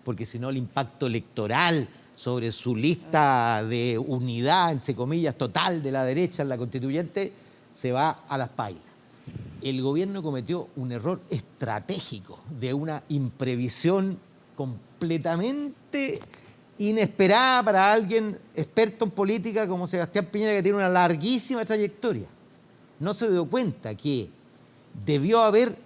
porque si no el impacto electoral sobre su lista de unidad, entre comillas, total de la derecha en la constituyente, se va a las pailas. El gobierno cometió un error estratégico de una imprevisión completamente inesperada para alguien experto en política como Sebastián Piñera, que tiene una larguísima trayectoria. No se dio cuenta que debió haber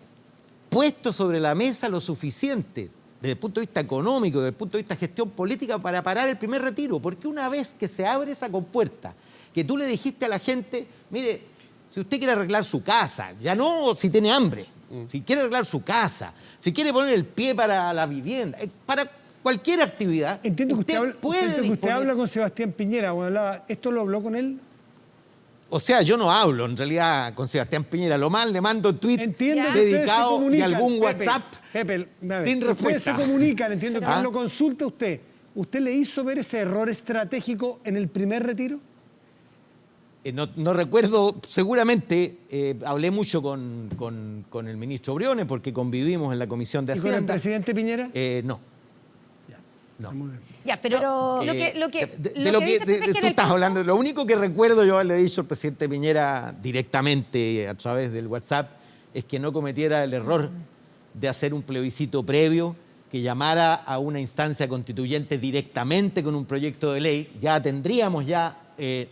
puesto sobre la mesa lo suficiente desde el punto de vista económico, desde el punto de vista de gestión política, para parar el primer retiro. Porque una vez que se abre esa compuerta, que tú le dijiste a la gente, mire, si usted quiere arreglar su casa, ya no si tiene hambre, si quiere arreglar su casa, si quiere poner el pie para la vivienda, para cualquier actividad, entiendo que usted disponer... habla con Sebastián Piñera. ¿Esto lo habló con él? O sea, yo no hablo en realidad con Sebastián Piñera. Lo más le mando un tweet dedicado y algún WhatsApp sin respuesta. Ustedes se comunican, entiendo que él lo consulta a usted. ¿Usted le hizo ver ese error estratégico en el primer retiro? No recuerdo, seguramente hablé mucho con el ministro Briones porque convivimos en la Comisión de Hacienda. ¿Y con el presidente Piñera? No. No. Ya, pero lo que tú estás hablando, lo único que recuerdo yo haberle dicho al presidente Piñera directamente a través del WhatsApp es que no cometiera el error de hacer un plebiscito previo, que llamara a una instancia constituyente directamente con un proyecto de ley. Ya tendríamos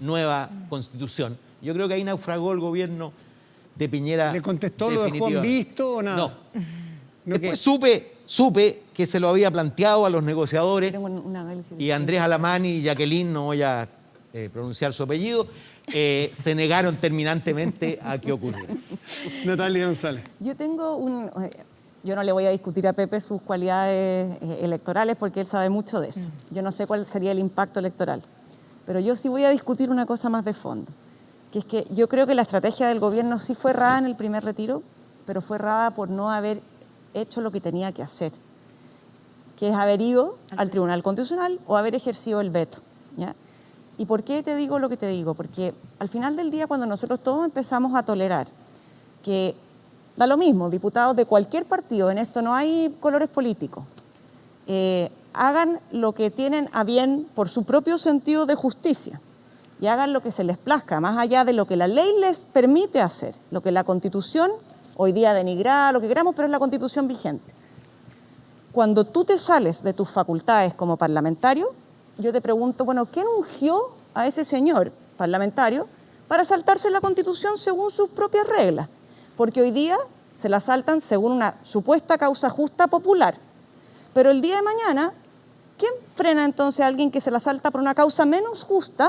nueva constitución. Yo creo que ahí naufragó el gobierno de Piñera. ¿Le contestó, lo dejó en visto o nada? No. Después supe que se lo había planteado a los negociadores y Andrés Alamán y Jacqueline, no voy a pronunciar su apellido, se negaron terminantemente a que ocurriera. Natalia González. Yo no le voy a discutir a Pepe sus cualidades electorales porque él sabe mucho de eso. Yo no sé cuál sería el impacto electoral. Pero yo sí voy a discutir una cosa más de fondo, que es que yo creo que la estrategia del gobierno sí fue errada en el primer retiro, pero fue errada por no haber hecho lo que tenía que hacer, que es haber ido al Tribunal Constitucional o haber ejercido el veto, ¿ya? ¿Y por qué te digo lo que te digo? Porque al final del día, cuando nosotros todos empezamos a tolerar que da lo mismo, diputados de cualquier partido, en esto no hay colores políticos, hagan lo que tienen a bien por su propio sentido de justicia y hagan lo que se les plazca, más allá de lo que la ley les permite hacer, lo que la Constitución, hoy día denigrada, lo que queramos, pero es la Constitución vigente. Cuando tú te sales de tus facultades como parlamentario, yo te pregunto, bueno, ¿quién ungió a ese señor parlamentario para saltarse la Constitución según sus propias reglas? Porque hoy día se la saltan según una supuesta causa justa popular. Pero el día de mañana, ¿quién frena entonces a alguien que se la salta por una causa menos justa,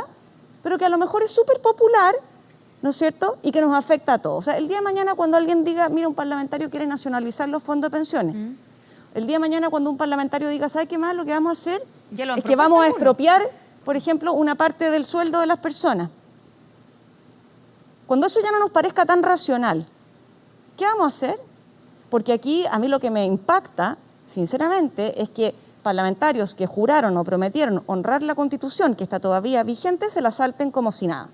pero que a lo mejor es súper popular, ¿no es cierto?, y que nos afecta a todos? O sea, el día de mañana cuando alguien diga, mira, un parlamentario quiere nacionalizar los fondos de pensiones, el día de mañana cuando un parlamentario diga, ¿sabe qué más? Lo que vamos a hacer es que vamos a expropiar, por ejemplo, una parte del sueldo de las personas. Cuando eso ya no nos parezca tan racional, ¿qué vamos a hacer? Porque aquí a mí lo que me impacta, sinceramente, es que parlamentarios que juraron o prometieron honrar la Constitución, que está todavía vigente, se la salten como si nada.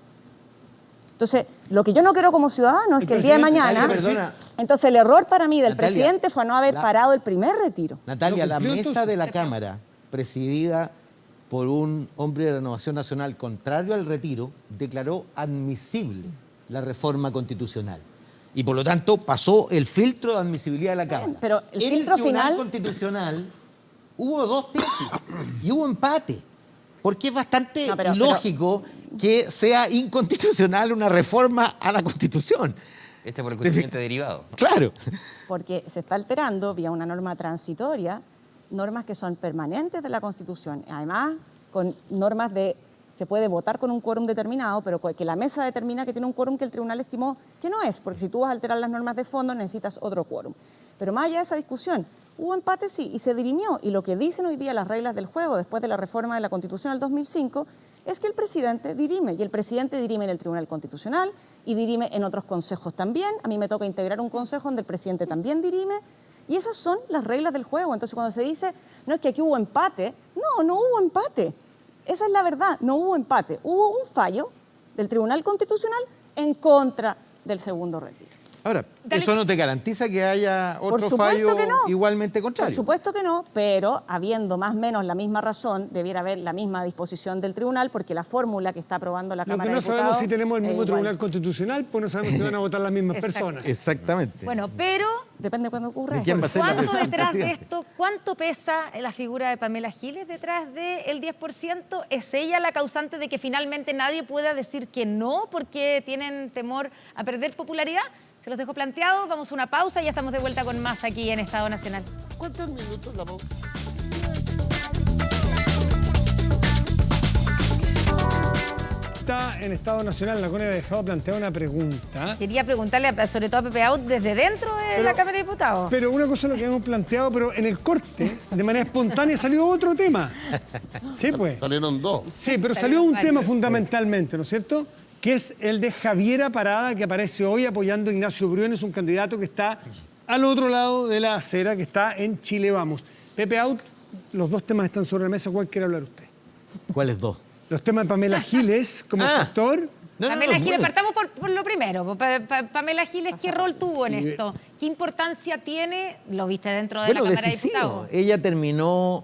Entonces, lo que yo no quiero como ciudadano es que el día de mañana... Entonces, el error para mí del presidente fue no haber parado el primer retiro. Natalia, la mesa de la Cámara, presidida por un hombre de Renovación Nacional contrario al retiro, declaró admisible la reforma constitucional. Y por lo tanto pasó el filtro de admisibilidad de la Cámara. Pero el filtro Tribunal final Constitucional hubo 2 tesis y hubo empate. Porque es bastante ilógico que sea inconstitucional una reforma a la Constitución. Por el constituyente derivado. Claro. Porque se está alterando vía una norma transitoria, normas que son permanentes de la Constitución. Además, con normas de... Se puede votar con un quórum determinado, pero que la mesa determina que tiene un quórum que el tribunal estimó que no es, porque si tú vas a alterar las normas de fondo necesitas otro quórum. Pero más allá de esa discusión, hubo empate sí, y se dirimió. Y lo que dicen hoy día las reglas del juego, después de la reforma de la Constitución del 2005, es que el presidente dirime. Y el presidente dirime en el Tribunal Constitucional y dirime en otros consejos también. A mí me toca integrar un consejo donde el presidente también dirime. Y esas son las reglas del juego. Entonces, cuando se dice, no es que aquí hubo empate, no hubo empate. Esa es la verdad, no hubo empate. Hubo un fallo del Tribunal Constitucional en contra del segundo retiro. Ahora, eso no te garantiza que haya otro fallo igualmente contrario. Por supuesto que no, pero habiendo más o menos la misma razón, debiera haber la misma disposición del tribunal, porque la fórmula que está aprobando la Cámara de Diputados... Lo que no sabemos si tenemos el mismo igual. Tribunal Constitucional, pues no sabemos si van a votar las mismas personas. Exactamente. Bueno, pero... Depende de cuándo ocurra. ¿Quién va a ser la ¿Cuánto detrás de presidenta? esto, cuánto pesa la figura de Pamela Giles detrás del 10%? ¿Es ella la causante de que finalmente nadie pueda decir que no porque tienen temor a perder popularidad? Se los dejo planteados, vamos a una pausa y ya estamos de vuelta con más aquí en Estado Nacional. ¿Cuántos minutos la pausa? Está en Estado Nacional, la CONE ha dejado planteada una pregunta. Quería preguntarle sobre todo a Pepe Out desde dentro de la Cámara de Diputados. Pero una cosa es lo que hemos planteado, pero en el corte, de manera espontánea, salió otro tema. Sí, pues. Salieron dos. Sí, pero salió un tema fundamentalmente, ¿no es cierto?, que es el de Javiera Parada, que aparece hoy apoyando a Ignacio Briones, un candidato que está al otro lado de la acera, que está en Chile Vamos. Pepe Out, los dos temas están sobre la mesa. ¿Cuál quiere hablar usted? ¿Cuáles dos? Los temas de Pamela Giles como sector. Pamela Giles, partamos por lo primero. Pamela Giles, ¿qué rol tuvo en esto? ¿Qué importancia tiene? Lo viste dentro de la Cámara de Diputados. Ella terminó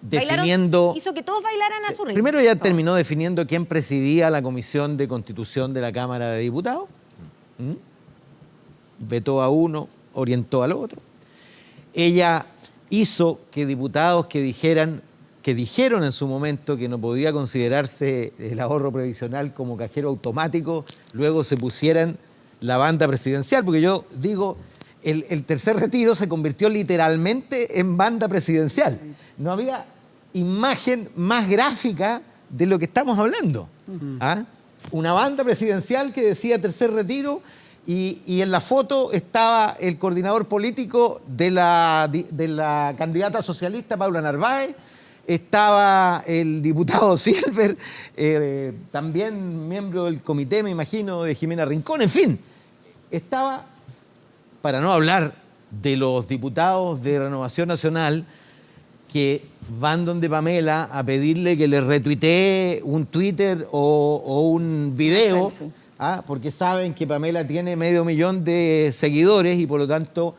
definiendo... Hizo que todos bailaran a su ritmo. Primero ella terminó definiendo quién presidía la Comisión de Constitución de la Cámara de Diputados. Vetó a uno, orientó al otro. Ella hizo que diputados que dijeron en su momento que no podía considerarse el ahorro previsional como cajero automático, luego se pusieran la banda presidencial, porque yo digo, el tercer retiro se convirtió literalmente en banda presidencial. No había imagen más gráfica de lo que estamos hablando. Una banda presidencial que decía tercer retiro y en la foto estaba el coordinador político de la candidata socialista, Paula Narváez, estaba el diputado Silver, también miembro del comité, me imagino, de Jimena Rincón, en fin. Estaba, para no hablar de los diputados de Renovación Nacional, que van donde Pamela a pedirle que le retuitee un Twitter o un video, porque saben que Pamela tiene 500.000 de seguidores y por lo tanto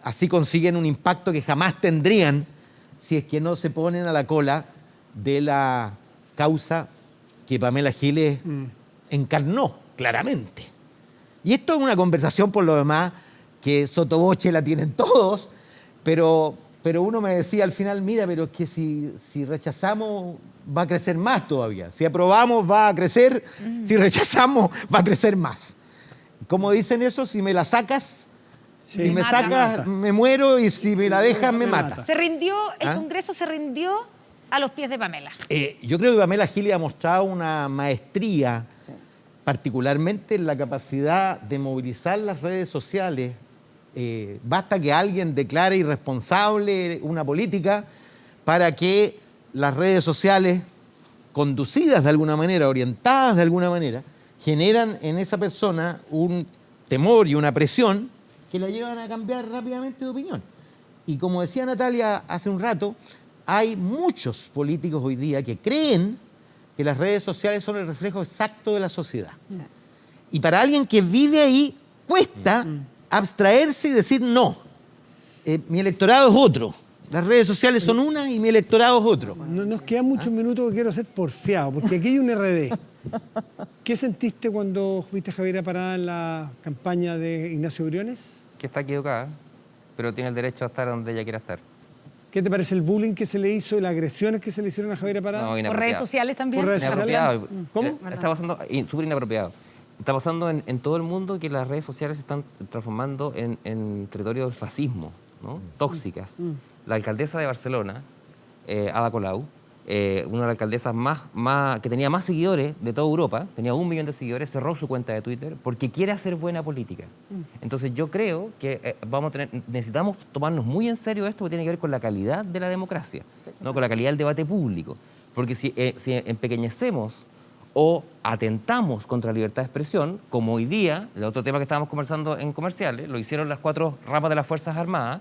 así consiguen un impacto que jamás tendrían si es que no se ponen a la cola de la causa que Pamela Giles encarnó claramente. Y esto es una conversación, por lo demás, que sotoboche la tienen todos, pero uno me decía al final, mira, pero es que si rechazamos va a crecer más todavía. Si aprobamos va a crecer, si rechazamos va a crecer más. ¿Cómo dicen eso? Si me la sacas... Si me sacas, me muero y si me la dejas, me mata. Se rindió, el Congreso se rindió a los pies de Pamela. Yo creo que Pamela Giles ha mostrado una maestría, particularmente en la capacidad de movilizar las redes sociales. Basta que alguien declare irresponsable una política para que las redes sociales, conducidas de alguna manera, orientadas de alguna manera, generan en esa persona un temor y una presión que la llevan a cambiar rápidamente de opinión. Y como decía Natalia hace un rato, hay muchos políticos hoy día que creen que las redes sociales son el reflejo exacto de la sociedad. Y para alguien que vive ahí, cuesta abstraerse y decir no. Mi electorado es otro. Las redes sociales son una y mi electorado es otro. Nos quedan muchos minutos que quiero ser porfiado, porque aquí hay un RD. ¿Qué sentiste cuando fuiste a Javiera Parada en la campaña de Ignacio Briones? Que está equivocada, pero tiene el derecho a estar donde ella quiera estar. ¿Qué te parece el bullying que se le hizo y las agresiones que se le hicieron a Javiera Parada? No, ¿Por redes sociales también? Por redes inapropiado. ¿Cómo? Está pasando, súper inapropiado. Está pasando en todo el mundo que las redes sociales se están transformando en territorio del fascismo, ¿no? Tóxicas. La alcaldesa de Barcelona, Ada Colau, una de las alcaldesas que tenía más seguidores de toda Europa, tenía 1 millón de seguidores, cerró su cuenta de Twitter porque quiere hacer buena política. Entonces yo creo que necesitamos tomarnos muy en serio esto, que tiene que ver con la calidad de la democracia, ¿no? Con la calidad del debate público. Porque si empequeñecemos o atentamos contra la libertad de expresión, como hoy día, el otro tema que estábamos conversando en comerciales, lo hicieron las 4 ramas de las Fuerzas Armadas,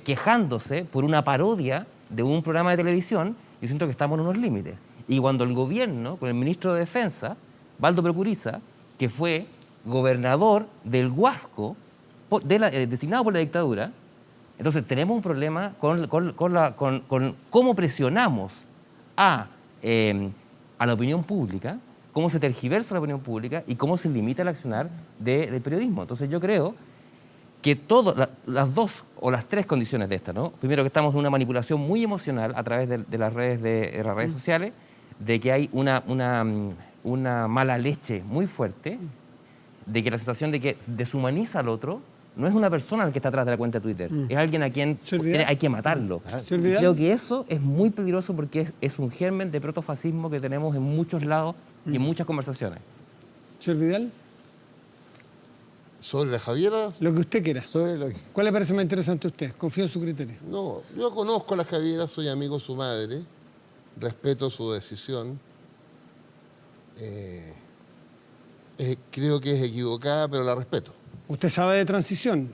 quejándose por una parodia de un programa de televisión, yo siento que estamos en unos límites. Y cuando el gobierno, con el ministro de Defensa, Baldo Procuriza, que fue gobernador del Huasco, designado por la dictadura, entonces tenemos un problema con cómo presionamos a la opinión pública, cómo se tergiversa la opinión pública y cómo se limita el accionar del periodismo. Entonces yo creo que las dos o las tres condiciones de esta, ¿no? Primero, que estamos en una manipulación muy emocional a través de las redes sociales, de que hay una mala leche muy fuerte, de que la sensación de que deshumaniza al otro. No es una persona la que está atrás de la cuenta de Twitter, es alguien a quien hay que matarlo. Creo que eso es muy peligroso porque es un germen de protofascismo que tenemos en muchos lados y en muchas conversaciones. Señor Vidal. ¿Sobre la Javiera? Lo que usted quiera. ¿Cuál le parece más interesante a usted? Confío en su criterio. No, yo conozco a la Javiera, soy amigo de su madre, respeto su decisión. Creo que es equivocada, pero la respeto. ¿Usted sabe de transición?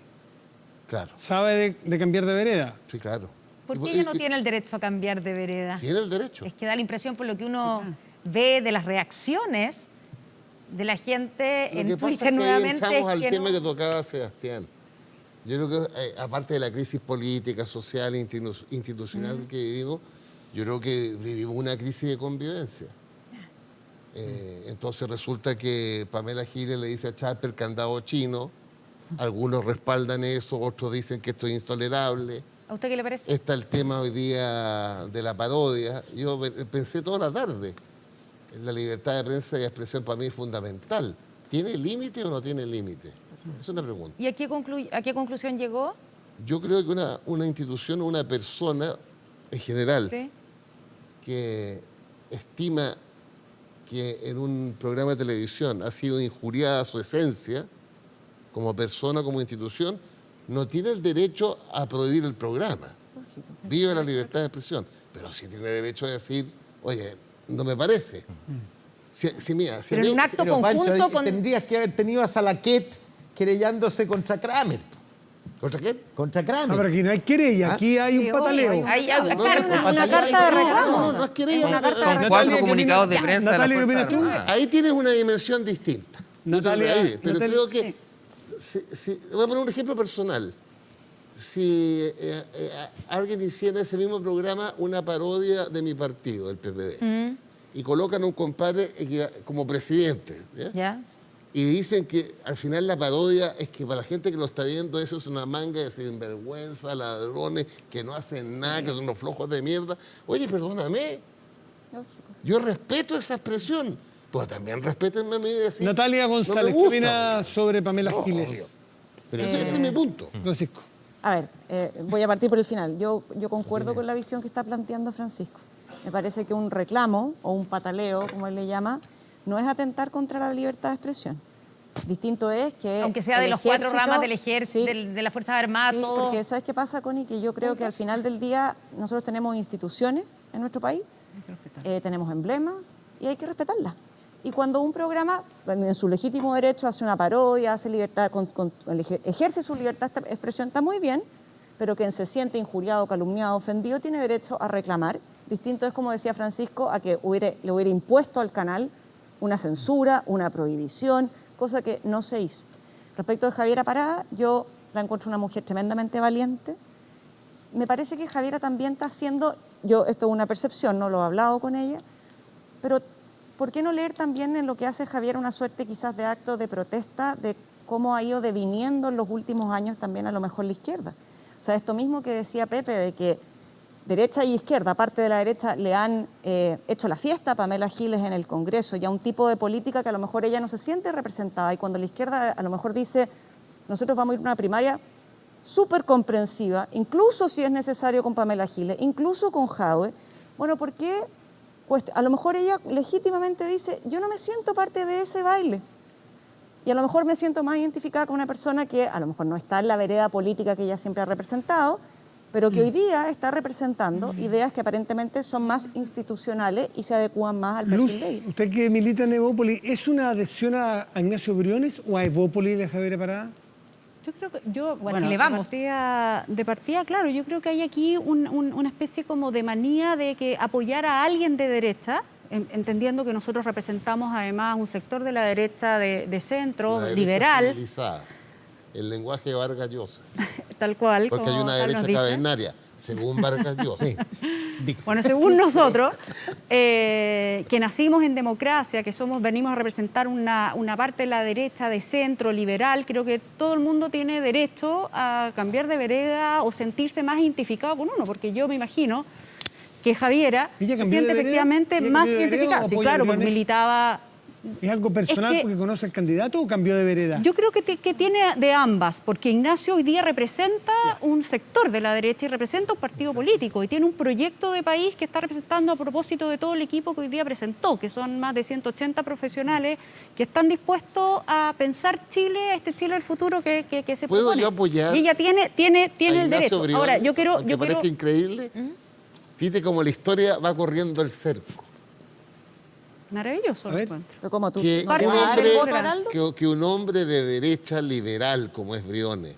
Claro. ¿Sabe de cambiar de vereda? Sí, claro. ¿Por qué ella no tiene el derecho a cambiar de vereda? Tiene el derecho. Es que da la impresión, por lo que uno ve de las reacciones de la gente en Twitter nuevamente. Entramos al tema que tocaba Sebastián. Yo creo que, aparte de la crisis política, social e institucional que vivimos, yo creo que vivimos una crisis de convivencia. Entonces resulta que Pamela Giles le dice a Chapper candado chino, algunos respaldan eso, otros dicen que esto es intolerable. ¿A usted qué le parece? Está el tema hoy día de la parodia. Yo pensé toda la tarde. La libertad de prensa y expresión para mí es fundamental. ¿Tiene límite o no tiene límite? Es una pregunta. ¿Y a qué conclusión llegó? Yo creo que una institución o una persona en general que estima que en un programa de televisión ha sido injuriada su esencia, como persona, como institución, no tiene el derecho a prohibir el programa. Vive la libertad de expresión, pero sí tiene derecho a decir, oye, no me parece. Pero en un acto conjunto con... Tendrías que haber tenido a Salaquet querellándose contra Kramer. ¿Contra quién? Contra Kramer. No, pero aquí no hay querella, aquí hay un pataleo. Hay una carta de reclamo. No es querella. Son 4 comunicados de prensa. Natalia, ¿qué opinas tú? Ahí tienes una dimensión distinta. Natalia, pero creo que... voy a poner un ejemplo personal. Si alguien hiciera ese mismo programa una parodia de mi partido, el PPD, y colocan a un compadre como presidente, ¿ya? Y dicen que al final la parodia es que para la gente que lo está viendo eso es una manga de sinvergüenza, ladrones, que no hacen nada, que son unos flojos de mierda. Oye, perdóname, yo respeto esa expresión, pero también respétenme a mí. Decir, Natalia González, ¿qué opina sobre Pamela Giles? Pero ese es mi punto. Francisco. A ver, voy a partir por el final. Yo concuerdo con la visión que está planteando Francisco. Me parece que un reclamo o un pataleo, como él le llama, no es atentar contra la libertad de expresión. Distinto es que... Aunque sea de los 4 ramas del ejército, de las Fuerzas Armadas, sí, todo... porque ¿sabes qué pasa, Connie? Que yo creo que al final del día nosotros tenemos instituciones en nuestro país, tenemos emblemas y hay que respetarlas. Y cuando un programa, en su legítimo derecho, hace una parodia, hace libertad, ejerce su libertad de expresión, está muy bien, pero quien se siente injuriado, calumniado, ofendido, tiene derecho a reclamar. Distinto es, como decía Francisco, a que le hubiera impuesto al canal una censura, una prohibición, cosa que no se hizo. Respecto de Javiera Parada, yo la encuentro una mujer tremendamente valiente. Me parece que Javiera también está haciendo, esto es una percepción, no lo he hablado con ella, pero ¿por qué no leer también en lo que hace Javiera una suerte quizás de acto de protesta de cómo ha ido deviniendo en los últimos años también a lo mejor la izquierda? O sea, esto mismo que decía Pepe, de que derecha y izquierda, parte de la derecha, le han hecho la fiesta a Pamela Giles en el Congreso y a un tipo de política que a lo mejor ella no se siente representada. Y cuando la izquierda a lo mejor dice, nosotros vamos a ir a una primaria súper comprensiva, incluso si es necesario con Pamela Giles, incluso con Jadwe, bueno, ¿por qué? Pues a lo mejor ella legítimamente dice, yo no me siento parte de ese baile. Y a lo mejor me siento más identificada con una persona que a lo mejor no está en la vereda política que ella siempre ha representado, pero que hoy día está representando ideas que aparentemente son más institucionales y se adecúan más al perfil de ella. Usted que milita en Evópolis, ¿es una adhesión a Ignacio Briones o a Evópolis la Javiera Parada? Yo creo que yo, Chile Vamos. De partida, claro, yo creo que hay aquí una especie como de manía de que apoyar a alguien de derecha, entendiendo que nosotros representamos además un sector de la derecha de centro, La derecha liberal. civilizada, el lenguaje de Vargas Llosa. Tal cual. Porque como hay una Carlos derecha dice. cavernaria, según Vargas Llosa. Bueno, según nosotros, que nacimos en democracia, que venimos a representar una parte de la derecha de centro liberal, creo que todo el mundo tiene derecho a cambiar de vereda o sentirse más identificado con uno, porque yo me imagino que Javiera se siente efectivamente más identificada. Sí, claro, porque militaba... ¿Es algo personal Es que- porque conoce al candidato o cambió de vereda? Yo creo que tiene de ambas, porque Ignacio hoy día representa un sector de la derecha y representa un partido político y tiene un proyecto de país que está representando a propósito de todo el equipo que hoy día presentó, que son más de 180 profesionales que están dispuestos a pensar Chile, este Chile del futuro que se ¿Puedo propone. yo apoyar Y ella tiene a el Ignacio derecho. Briones, Ahora, yo aunque quiero... parezca increíble, fíjate cómo la historia va corriendo el cerco. Maravilloso lo encuentro. Pero como tú, Que ¿no un, le vas a dar el voto a hombre, Araldo? que un hombre de derecha liberal como es Briones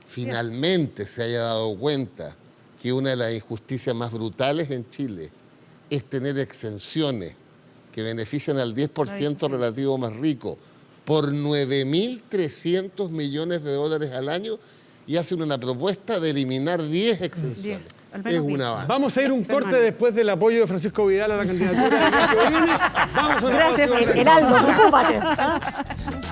finalmente se haya dado cuenta que una de las injusticias más brutales en Chile es tener exenciones que benefician al 10% relativo más rico por 9.300 millones de dólares al año y hacen una propuesta de eliminar 10 exenciones. Es una avance. Vamos a ir un corte después del apoyo de Francisco Vidal a la candidatura de Ignacio Briones. Vamos a una Gracias, pausa y volvemos. Heraldo, preocúpate.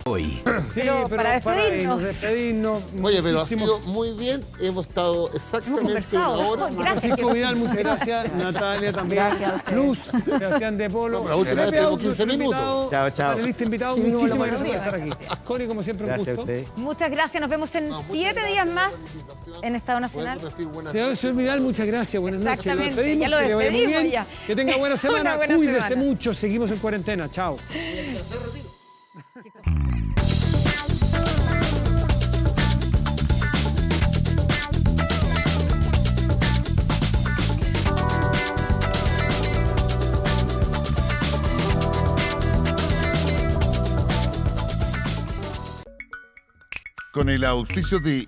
Hoy. Sí, Pero para despedirnos. despedirnos. Oye, pero ha muchísimo- sido muy bien. Hemos estado exactamente conversado. una hora. Gracias. Francisco Vidal, muchas gracias. Natalia también. Gracias a ustedes. Luz, Sebastián de Polo. No, pero la última vez Gracias a tuvimos 15 nuestro minutos. invitado, Chao, chao. panelista invitado, Mínimo muchísimas lo gracias por podemos estar aquí. Connie, como siempre, un Gracias a gusto. ustedes. Muchas gracias. Nos vemos en 7 días más en Estado Nacional. Podemos decir buenas Señor Vidal, muchas gracias. Buenas noches. Exactamente, ya lo que le vaya muy despedimos bien. ya. Que tenga buena semana. Una buena Cuídese semana. mucho. Seguimos en cuarentena. Chao. Con el auspicio de